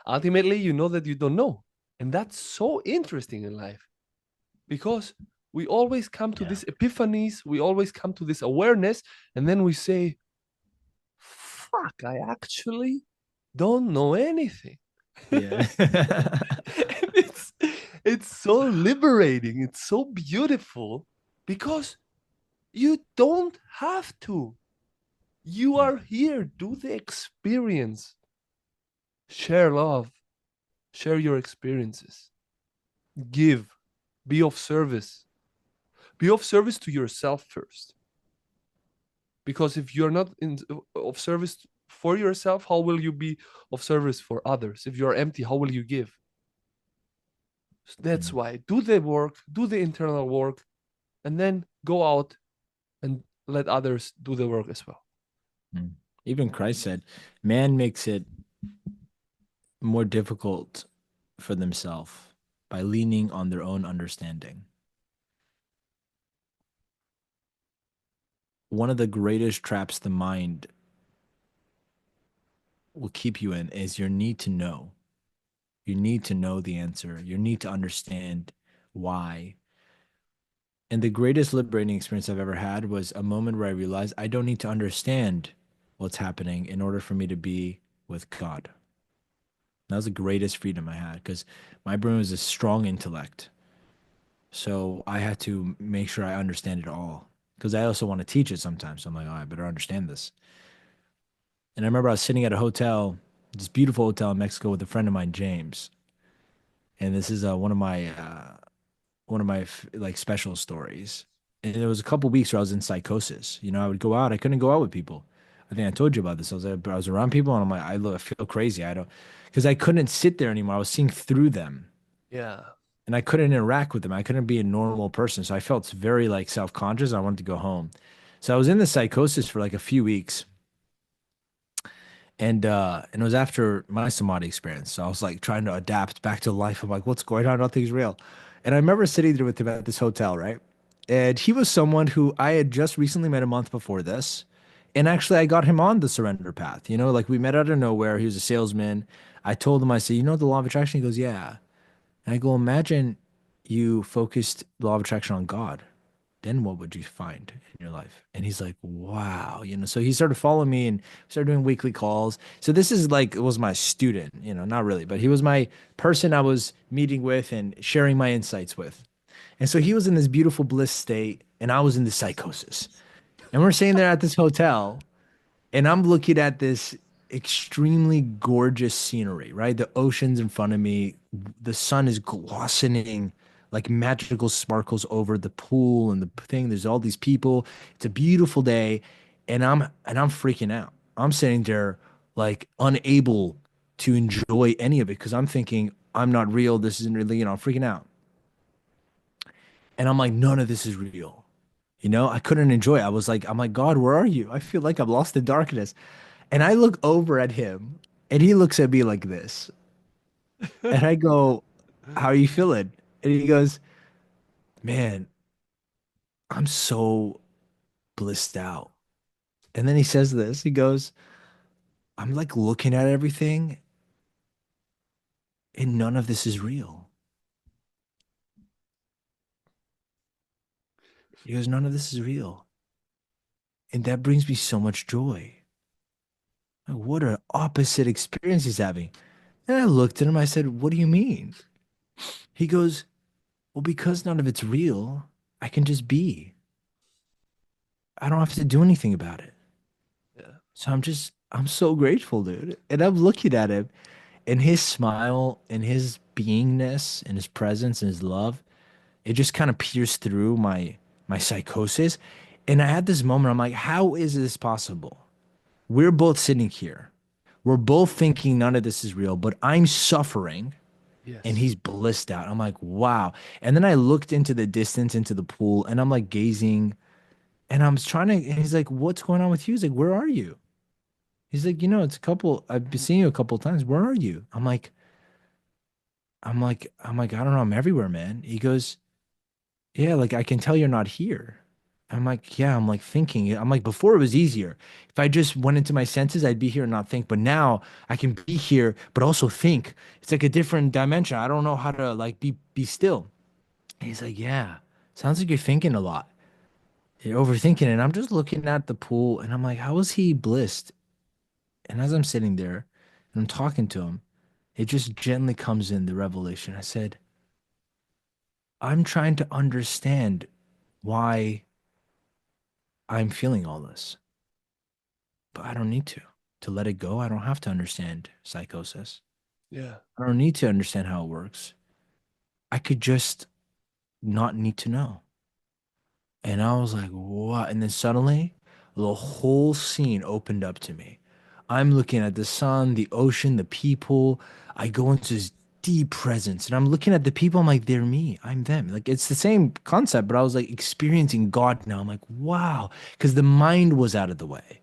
ultimately, you know that you don't know. And that's so interesting in life because we always come to Yeah. these epiphanies, we always come to this awareness, and then we say, fuck, I actually don't know anything. Yeah. And it's so liberating, it's so beautiful because you don't have to. You Mm, are here, do the experience, share love, share your experiences, give, be of service. Be of service to yourself first. Because if you're not of service for yourself, how will you be of service for others? If you're empty, how will you give? That's mm, why do the work, do the internal work, and then go out and let others do the work as well. mm. Even Christ said, man makes it more difficult for themselves. by leaning on their own understanding. One of the greatest traps the mind will keep you in is your need to know. You need to know the answer. You need to understand why. And the greatest liberating experience I've ever had was a moment where I realized I don't need to understand what's happening in order for me to be with God. That was the greatest freedom I had because my brain was a strong intellect. So I had to make sure I understand it all because I also want to teach it sometimes. So I'm like, oh, I better understand this. And I remember I was sitting at a hotel, this beautiful hotel in Mexico with a friend of mine, James. And this is one of my like special stories. And there was a couple weeks where I was in psychosis. You know, I would go out. I couldn't go out with people. I think I told you about this. I was around people, and I'm like, I feel crazy. I don't, because I couldn't sit there anymore. I was seeing through them, Yeah. and I couldn't interact with them. I couldn't be a normal person. So I felt very like self-conscious. I wanted to go home. So I was in the psychosis for like a few weeks, and it was after my samadhi experience. So I was like trying to adapt back to life. I'm like, what's going on? Nothing's real. And I remember sitting there with him at this hotel, right? And he was someone who I had just recently met a month before this. And actually I got him on the surrender path. You know, like we met out of nowhere. He was a salesman. I told him, I said, you know the law of attraction? He goes, yeah. And I go, imagine you focused the law of attraction on God, then what would you find in your life? And he's like, wow, you know. So he started following me and started doing weekly calls. So this is like was my student, you know, not really, but he was my person I was meeting with and sharing my insights with. And so he was in this beautiful bliss state, and I was in this psychosis. And we're sitting there at this hotel, and I'm looking at this extremely gorgeous scenery, right? The ocean's in front of me. The sun is glistening like magical sparkles over the pool and the thing. There's all these people. It's a beautiful day, and I'm freaking out. I'm sitting there like unable to enjoy any of it because I'm thinking I'm not real. This isn't really, you know, I'm freaking out. And I'm like, none of this is real. You know, I couldn't enjoy it. I'm like, God, where are you? I feel like I'm lost in darkness. And I look over at him and he looks at me like this. And I go, how are you feeling? And he goes, man, I'm so blissed out. And then he says this, he goes, I'm like looking at everything and none of this is real. He goes, none of this is real. And that brings me so much joy. Like, what an opposite experience he's having. And I looked at him, I said, what do you mean? He goes, well, because none of it's real, I can just be. I don't have to do anything about it. Yeah. So I'm so grateful, dude. And I'm looking at him and his smile and his beingness and his presence and his love, it just kind of pierced through my psychosis. And I had this moment, I'm like, how is this possible? We're both sitting here. We're both thinking none of this is real, but I'm suffering and Yes. he's blissed out. I'm like, wow. And then I looked into the distance, into the pool, and I'm like gazing and I'm trying to, and he's like, what's going on with you? He's like, where are you? He's like, you know, it's a couple, I've been seeing you a couple of times. Where are you? I'm like, I don't know. I'm everywhere, man. He goes, yeah, like I can tell you're not here. I'm like, yeah, I'm like thinking. I'm like, before it was easier. If I just went into my senses, I'd be here and not think. But now I can be here, but also think. It's like a different dimension. I don't know how to like be still. And he's like, yeah, sounds like you're thinking a lot. You're overthinking it. And I'm just looking at the pool and I'm like, how is he blissed? And as I'm sitting there and I'm talking to him, it just gently comes in the revelation. I said, I'm trying to understand why I'm feeling all this, but I don't need to. To let it go, I don't have to understand psychosis. Yeah. I don't need to understand how it works. I could just not need to know. And I was like, what? And then suddenly, the whole scene opened up to me. I'm looking at the sun, the ocean, the people. I go into this deep presence and I'm looking at the people. I'm like, they're me. I'm them. Like, it's the same concept, but I was like experiencing God now. I'm like, wow. Because the mind was out of the way.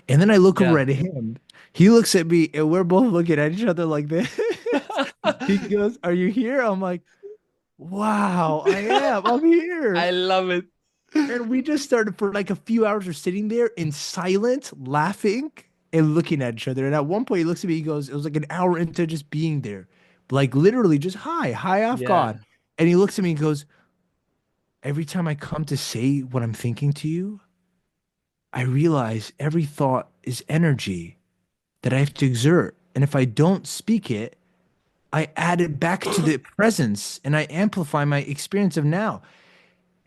And then I look over Yeah. at him. He looks at me and we're both looking at each other like this. He goes, are you here? I'm like, wow, I'm here. I love it. And we just started for like a few hours. We're sitting there in silence, laughing and looking at each other. And at one point, he looks at me. He goes, "It was like an hour into just being there, like literally just high off Yeah, God." And he looks at me and goes, "Every time I come to say what I'm thinking to you, I realize every thought is energy that I have to exert. And if I don't speak it, I add it back to the presence and I amplify my experience of now."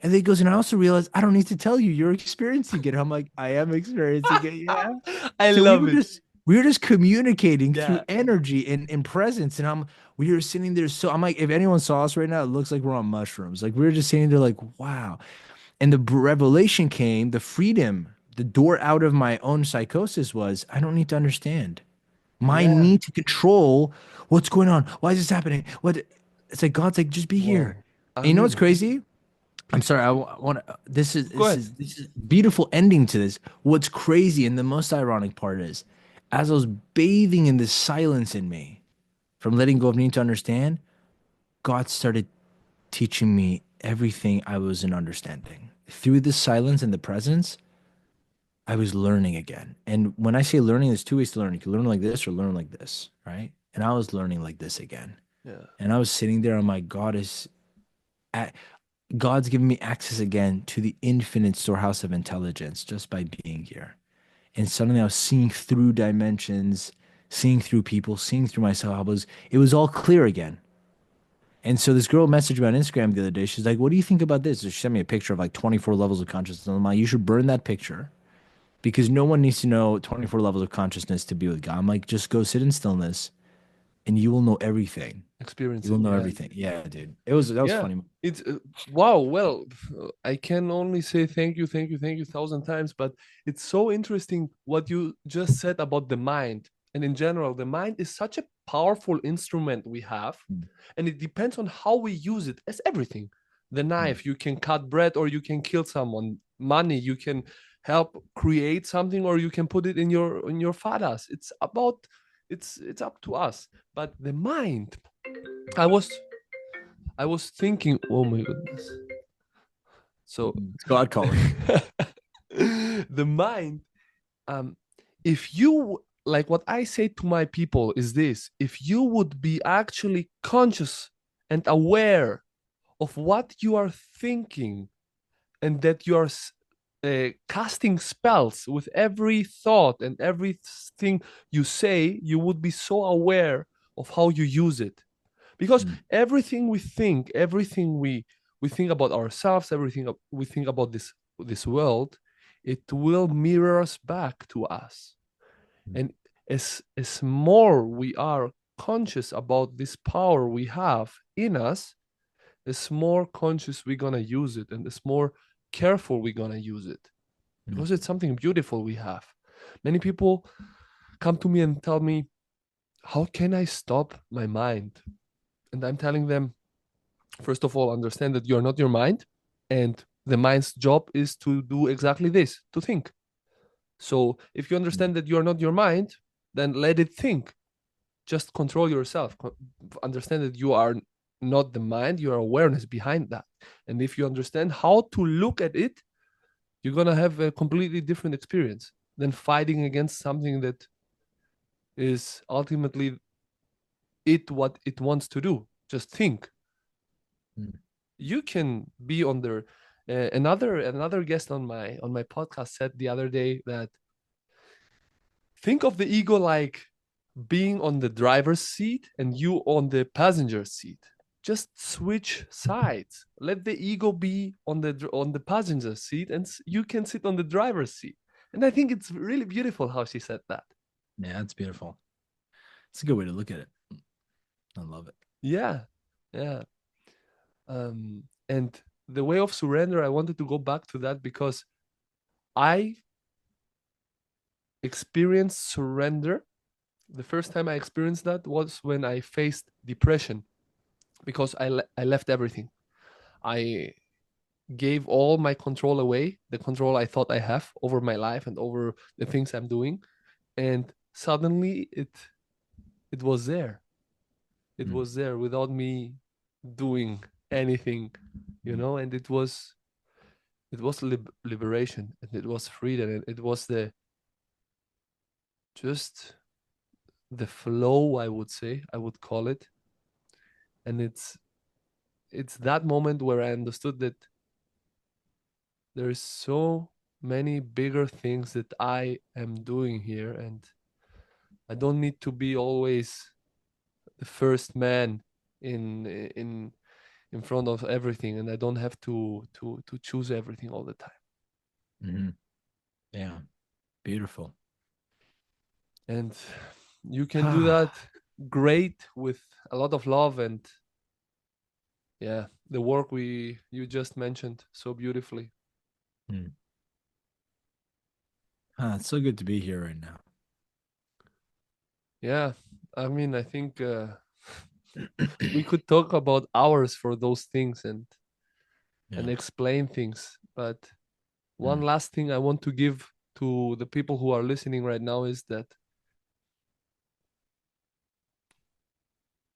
And then he goes, and I also realized I don't need to tell you, you're experiencing it. I'm like, I am experiencing it, yeah. I So love it. we were just communicating through Yeah, energy and presence. And we were sitting there. So I'm like, if anyone saw us right now, it looks like we're on mushrooms. Like we were just sitting there like, wow. And the revelation came, the freedom, the door out of my own psychosis was, I don't need to understand. My yeah. need to control what's going on. Why is this happening? What? It's like God's like, just be here. Wow. And you know what's Armin, crazy? I'm please sorry. continue. Want to. This is Go this ahead. is this is beautiful ending to this. What's crazy and the most ironic part is, as I was bathing in this silence in me, from letting go of needing to understand, God started teaching me everything I wasn't understanding. Through the silence and the presence, I was learning again. And when I say learning, there's two ways to learn. You can learn like this or learn like this, right? And I was learning like this again. Yeah, And I was sitting there, I'm like, at, God's given me access again to the infinite storehouse of intelligence just by being here. And suddenly I was seeing through dimensions, seeing through people, seeing through myself. It was all clear again. And so this girl messaged me on Instagram the other day. She's like, "What do you think about this?" So she sent me a picture of like 24 levels of consciousness. And I'm like, "You should burn that picture because no one needs to know 24 levels of consciousness to be with God." I'm like, "Just go sit in stillness and you will know everything. You experience will it. know Yeah. everything." Yeah, dude. That was Yeah, funny. it's wow. Well, I can only say thank you, thank you, thank you 1,000 times. But it's so interesting what you just said about the mind, and in general, the mind is such a powerful instrument we have, Mm, and it depends on how we use it. As everything, the mm, knife, you can cut bread or you can kill someone. Money, you can help create something or you can put it in your fadas. It's about it's up to us. But the mind, I was I was thinking, oh my goodness. So It's God calling. the mind, um, if you like what I say to my people is this: if you would be actually conscious and aware of what you are thinking and that you are casting spells with every thought and everything you say, you would be so aware of how you use it, because Mm, everything we think, everything we think about ourselves, everything we think about this world, it will mirror us back to us. mm, And as more we are conscious about this power we have in us, as more conscious we're gonna use it, and as more careful we're gonna use it, mm, because it's something beautiful we have. Many people come to me and tell me, how can I stop my mind? And I'm telling them, first of all, understand that you're not your mind, and the mind's job is to do exactly this, to think. So if you mm, understand that you're not your mind, then let it think. Just control yourself. Understand that you are not the mind, you are awareness behind that. And if you understand how to look at it, you're going to have a completely different experience than fighting against something that is ultimately it what it wants to do. Just think. mm, You can be on there. Another guest on my podcast said the other day that think of the ego like being on the driver's seat and you on the passenger seat. Just switch sides. Let the ego be on the passenger seat, and you can sit on the driver's seat. And I think it's really beautiful how she said that. Yeah, it's beautiful. It's a good way to look at it. I love it. Yeah, yeah. And the way of surrender, I wanted to go back to that because I experienced surrender. The first time I experienced that was when I faced depression, because I left everything. I gave all my control away, the control I thought I have over my life and over the things I'm doing, and suddenly it was there. It Mm, was there without me doing anything, and it was liberation, and it was freedom, and it was the just the flow, I would say, I would call it. And it's that moment where I understood that there's so many bigger things that I am doing here, and I don't need to be always the first man in in in front of everything, and I don't have to choose everything all the time. Hmm. Yeah. Beautiful. And you can do that great with a lot of love, and yeah, the work we you just mentioned so beautifully. Hmm. It's so good to be here right now. Yeah, I mean, I think we could talk about hours for those things, and Yeah. explain things, but one Mm. last thing I want to give to the people who are listening right now is that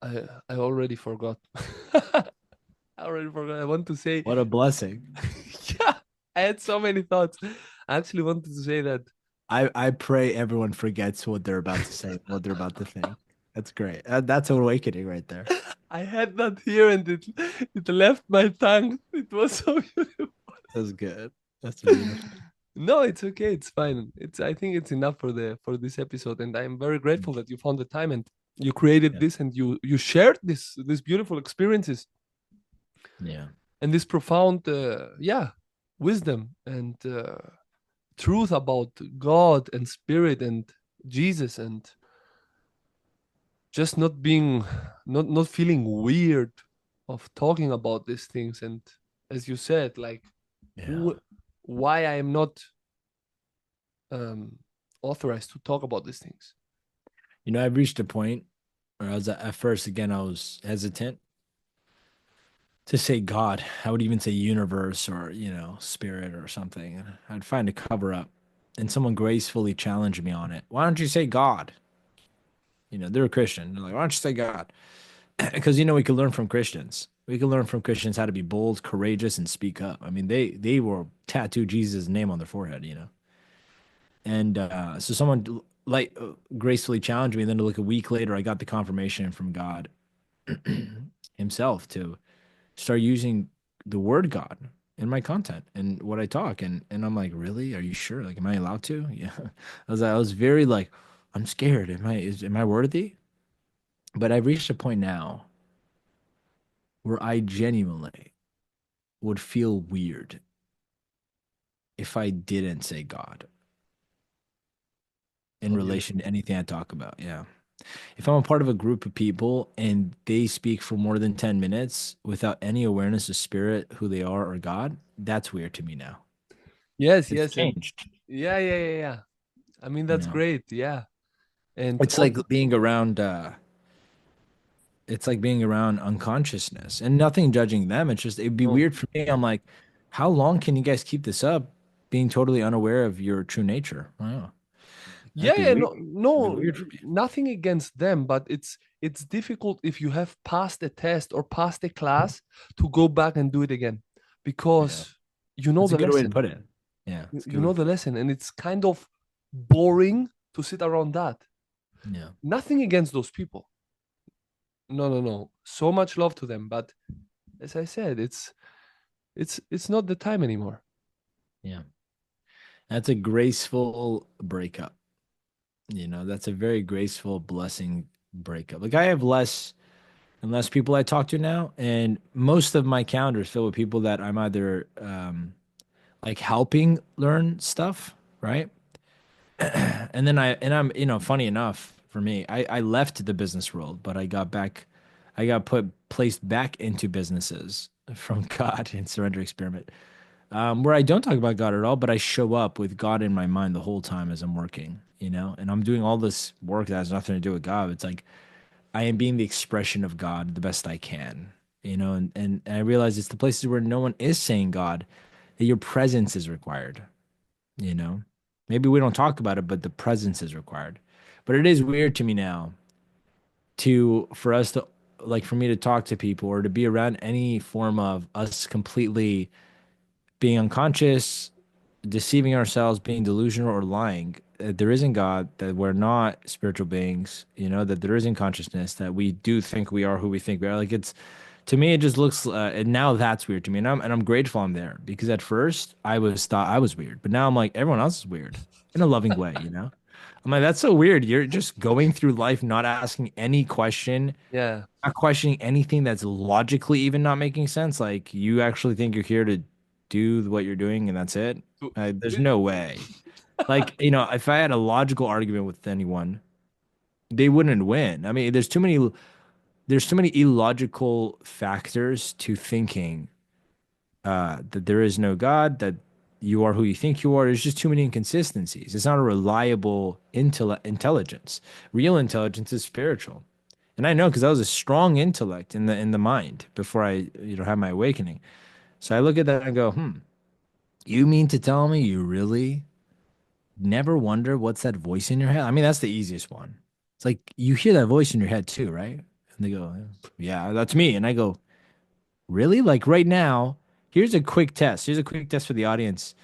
I already forgot. I already forgot. I want to say, What a blessing. yeah, I had so many thoughts. I actually wanted to say that I pray everyone forgets what they're about to say, what they're about to think. That's great. That's an awakening right there. I had that here, and it left my tongue. It was so beautiful. That's good. That's beautiful. No, it's okay. It's fine. I think it's enough for this episode, and I'm very grateful Mm. that you found the time and you created Yeah. this, and you shared this beautiful experiences Yeah. and this profound yeah, wisdom and truth about God and spirit and Jesus, and just not feeling weird of talking about these things. And as you said, like, Yeah. wh- why I am not um authorized to talk about these things. I've reached a point where I was at first, again, I was hesitant to say God. I would even say universe or, spirit or something. I'd find a cover up. And someone gracefully challenged me on it. Why don't you say God? They're a Christian. They're like, why don't you say God? Because we can learn from Christians. We can learn from Christians how to be bold, courageous, and speak up. I mean, they will tattoo Jesus' name on their forehead. And so someone like gracefully challenged me. And then like a week later, I got the confirmation from God Himself to start using the word God in my content and what I talk. And I'm like, really? Are you sure? Like, am I allowed to? Yeah. I was very like, I'm scared. Am I worthy? But I've reached a point now where I genuinely would feel weird if I didn't say God in How relation beautiful. to anything I talk about. Yeah. If I'm a part of a group of people and they speak for more than 10 minutes without any awareness of spirit, who they are, or God, that's weird to me now. Yes, It's yes, and changed. yeah, yeah, yeah, yeah. I mean, You that's know, great. Yeah, and it's like being around, it's like being around unconsciousness and nothing judging them. It's just, it'd be no, weird for me. I'm like, how long can you guys keep this up being totally unaware of your true nature? Wow. That'd yeah, be yeah, weird. no, It'd be no, weird for me. nothing against them, but it's difficult if you have passed a test or passed a class to go back and do it again, Yeah. because you know That's a the good way to lesson. put it. Yeah. You It's a you good way know to the put lesson, and it's kind of boring to sit around that. it. Yeah. Nothing against those people. No, no, no. So much love to them, but as I said, it's not the time anymore. Yeah. That's a graceful breakup. That's a very graceful blessing breakup. Like I have less and less people I talk to now, and most of my calendar is filled with people that I'm either like helping learn stuff, right? And then I'm funny enough for me, I left the business world, but I got placed back into businesses from God and surrender experiment, where I don't talk about God at all, but I show up with God in my mind the whole time as I'm working, and I'm doing all this work that has nothing to do with God. It's like I am being the expression of God the best I can, and I realize it's the places where no one is saying God that your presence is required, you know. Maybe we don't talk about it, but the presence is required. But it is weird to me now to for us to like for me to talk to people or to be around any form of us completely being unconscious, deceiving ourselves, being delusional or lying, that there isn't God, that we're not spiritual beings, that there isn't consciousness, that we do think we are who we think we are. Like it's to me, it just looks, and now that's weird to me, and I'm grateful I'm there because at first I was thought I was weird, but now I'm like everyone else is weird in a loving way. I'm like that's so weird. You're just going through life not asking any question, Yeah. not questioning anything that's logically even not making sense. Like you actually think you're here to do what you're doing and that's it. To- There's no way. Like, if I had a logical argument with anyone, they wouldn't win. I mean, there's too many illogical factors to thinking that there is no God, that you are who you think you are. There's just too many inconsistencies. It's not a reliable intelligence. Real intelligence is spiritual. And I know because I was a strong intellect in the mind before I, had my awakening. So I look at that and I go, you mean to tell me you really never wonder what's that voice in your head? I mean, that's the easiest one. It's like you hear that voice in your head too, right? And they go, yeah, that's me. And I go, really? Like right now, here's a quick test. Here's a quick test for the audience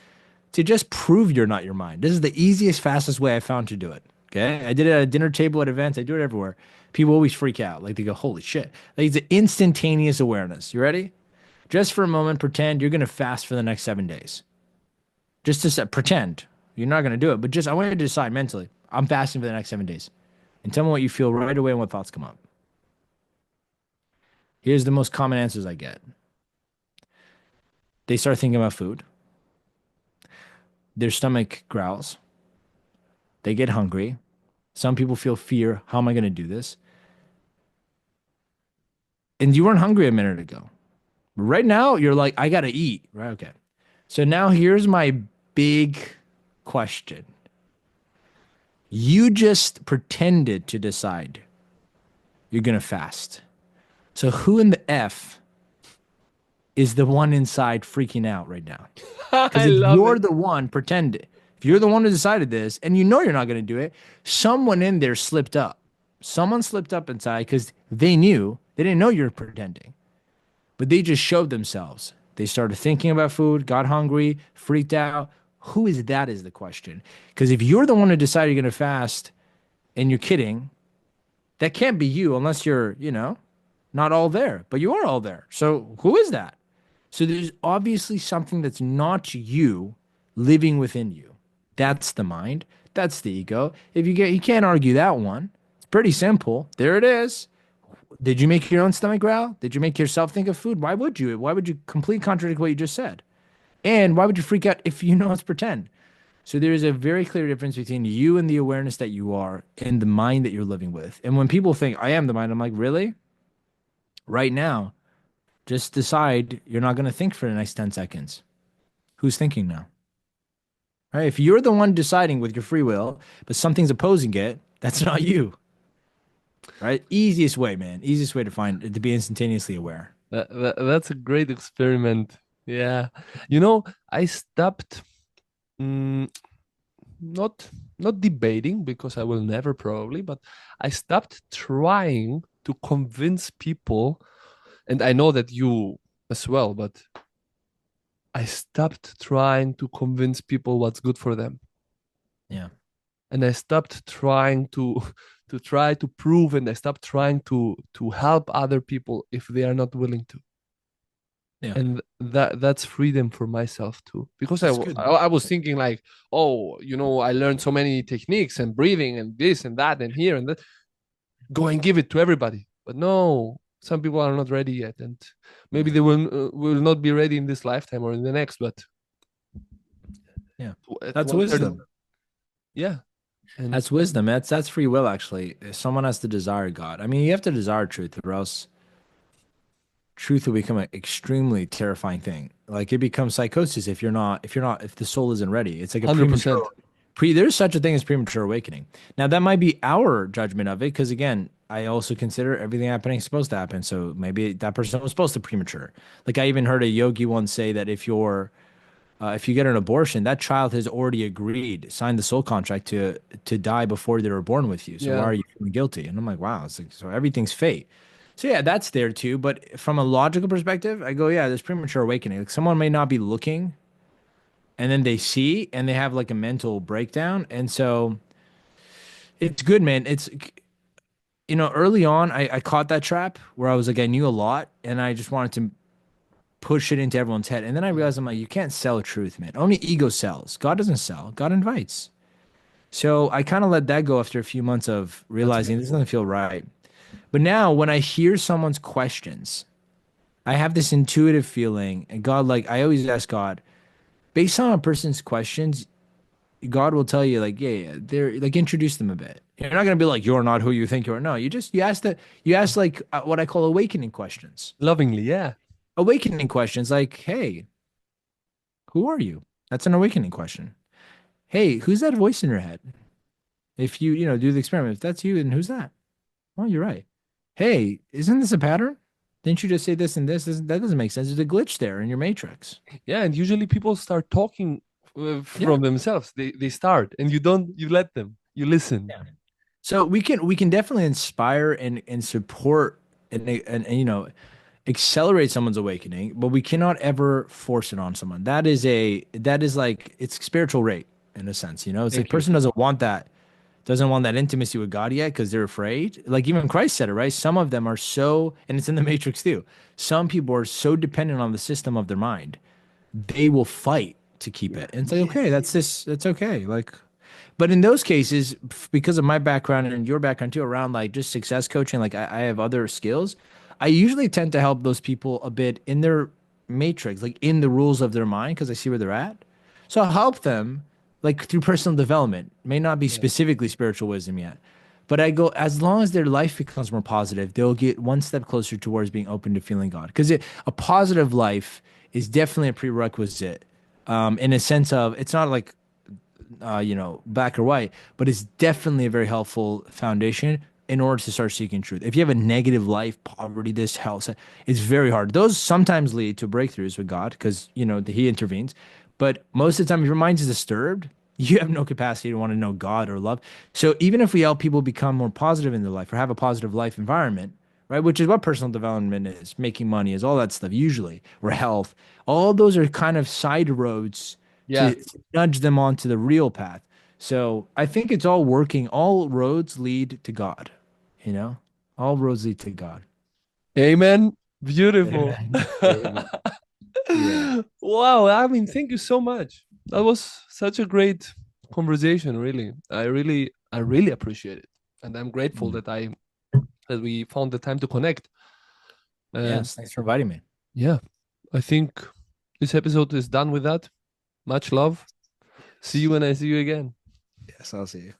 to just prove you're not your mind. This is the easiest, fastest way I found to do it. Okay. I did it at a dinner table at events. I do it everywhere. People always freak out. Like they go, holy shit. Like it's an instantaneous awareness. You ready? Just for a moment, pretend you're going to fast for the next 7 days. Just to pretend you're not going to do it, but just I want you to decide mentally, I'm fasting for the next 7 days. And tell me what you feel right away and what thoughts come up. Here's the most common answers I get. They start thinking about food. Their stomach growls. They get hungry. Some people feel fear. How am I going to do this? And you weren't hungry a minute ago. Right now, you're like, I got to eat. Right? Okay. So now here's my big question. You just pretended to decide you're going to fast. So who in the F is the one inside freaking out right now? Because I if love you're it. the one, pretend it. If you're the one who decided this and you know you're not going to do it, someone in there slipped up. Someone slipped up inside because they knew, they didn't know you're pretending, but they just showed themselves. They started thinking about food, got hungry, freaked out. Who is that is the question. Because if you're the one who decided you're going to fast and you're kidding, that can't be you unless you're, not all there, but you are all there. So who is that? So there's obviously something that's not you living within you. That's the mind. That's the ego. You can't argue that one. It's pretty simple. There it is. Did you make your own stomach growl? Did you make yourself think of food? Why would you? Why would you completely contradict what you just said? And why would you freak out if you know it's pretend? So there is a very clear difference between you and the awareness that you are and the mind that you're living with. And when people think I am the mind, I'm like, really? Right now, just decide you're not going to think for the next 10 seconds. Who's thinking now? Right? If you're the one deciding with your free will, but something's opposing it, that's not you. Right? Easiest way, man. Easiest way to be instantaneously aware. That's a great experiment. Yeah. I stopped mm, not not debating because I will never probably, but I stopped trying to convince people, and I know that you as well, but I stopped trying to convince people what's good for them. Yeah. And I stopped trying to to try to prove, and I stopped trying to help other people if they are not willing to. Yeah. And that's freedom for myself too, because That's good. I was thinking like, oh, I learned so many techniques and breathing and this and that and here and that, go and give it to everybody. But no, some people are not ready yet, and maybe Yeah. they will not be ready in this lifetime or in the next, but Yeah. at That's one certain, wisdom. yeah. And That's wisdom. That's free will, actually. If someone has to desire God. I mean, you have to desire truth, or else truth will become an extremely terrifying thing. Like it becomes psychosis if the soul isn't ready. It's like a premature 100%. there's such a thing as premature awakening. Now that might be our judgment of it, because again, I also consider everything happening is supposed to happen. So maybe that person was supposed to premature. Like I even heard a yogi once say that if you get an abortion, that child has already agreed, signed the soul contract to die before they were born with you. So why Yeah. are you feeling guilty? And I'm like, wow, it's like so everything's fate. So yeah, that's there too. But from a logical perspective, I go, yeah, there's premature awakening. Like someone may not be looking, and then they see, and they have like a mental breakdown, and so it's good, man. It's early on, I caught that trap where I was like, I knew a lot, and I just wanted to push it into everyone's head, and then I realized I'm like, you can't sell truth, man. Only ego sells. God doesn't sell. God invites. So I kind of let that go after a few months of That's realizing this beautiful. doesn't feel right. But now when I hear someone's questions, I have this intuitive feeling, and God, like I always ask God, based on a person's questions, God will tell you, like, yeah, yeah, they're like introduce them a bit. You're not gonna be like, you're not who you think you are. No, you ask like what I call awakening questions. Lovingly, yeah. Awakening questions like, hey, who are you? That's an awakening question. Hey, who's that voice in your head? If you do the experiment, if that's you, then who's that? Oh, you're right. Hey, isn't this a pattern? Didn't you just say this and this? That doesn't make sense. There's a glitch there in your matrix. Yeah, and usually people start talking Yeah. from themselves. They start, and you let them. You listen. Yeah. So we can definitely inspire and support and accelerate someone's awakening, but we cannot ever force it on someone. That is like it's spiritual rape in a sense. It's like Thank you. person doesn't want that intimacy with God yet because they're afraid. Like even Christ said it, right? Some of them are so, and it's in the Matrix too. Some people are so dependent on the system of their mind, they will fight to keep it. And it's like, okay, that's okay. Like, but in those cases, because of my background and your background too, around like just success coaching, like I have other skills, I usually tend to help those people a bit in their matrix, like in the rules of their mind, because I see where they're at. So I'll help them like through personal development. May not be Yeah. specifically spiritual wisdom yet. But I go, as long as their life becomes more positive, they'll get one step closer towards being open to feeling God. Because a positive life is definitely a prerequisite, in a sense of it's not like black or white, but it's definitely a very helpful foundation in order to start seeking truth. If you have a negative life, poverty, this health, it's very hard. Those sometimes lead to breakthroughs with God because, He intervenes. But most of the time, if your mind is disturbed, you have no capacity to want to know God or love. So even if we help people become more positive in their life or have a positive life environment, right, which is what personal development is, making money is all that stuff usually, or health, all those are kind of side roads Yeah. to nudge them onto the real path. So I think it's all working. All roads lead to God, you know? All roads lead to God. Amen. Beautiful. Amen. Amen. Yeah. Wow. I mean, thank you so much. That was such a great conversation, really. I really appreciate it. And I'm grateful Mm. that we found the time to connect. And Yes. Thanks for inviting me. yeah, I think this episode is done with that. Much love. See you when I see you again. Yes, I'll see you.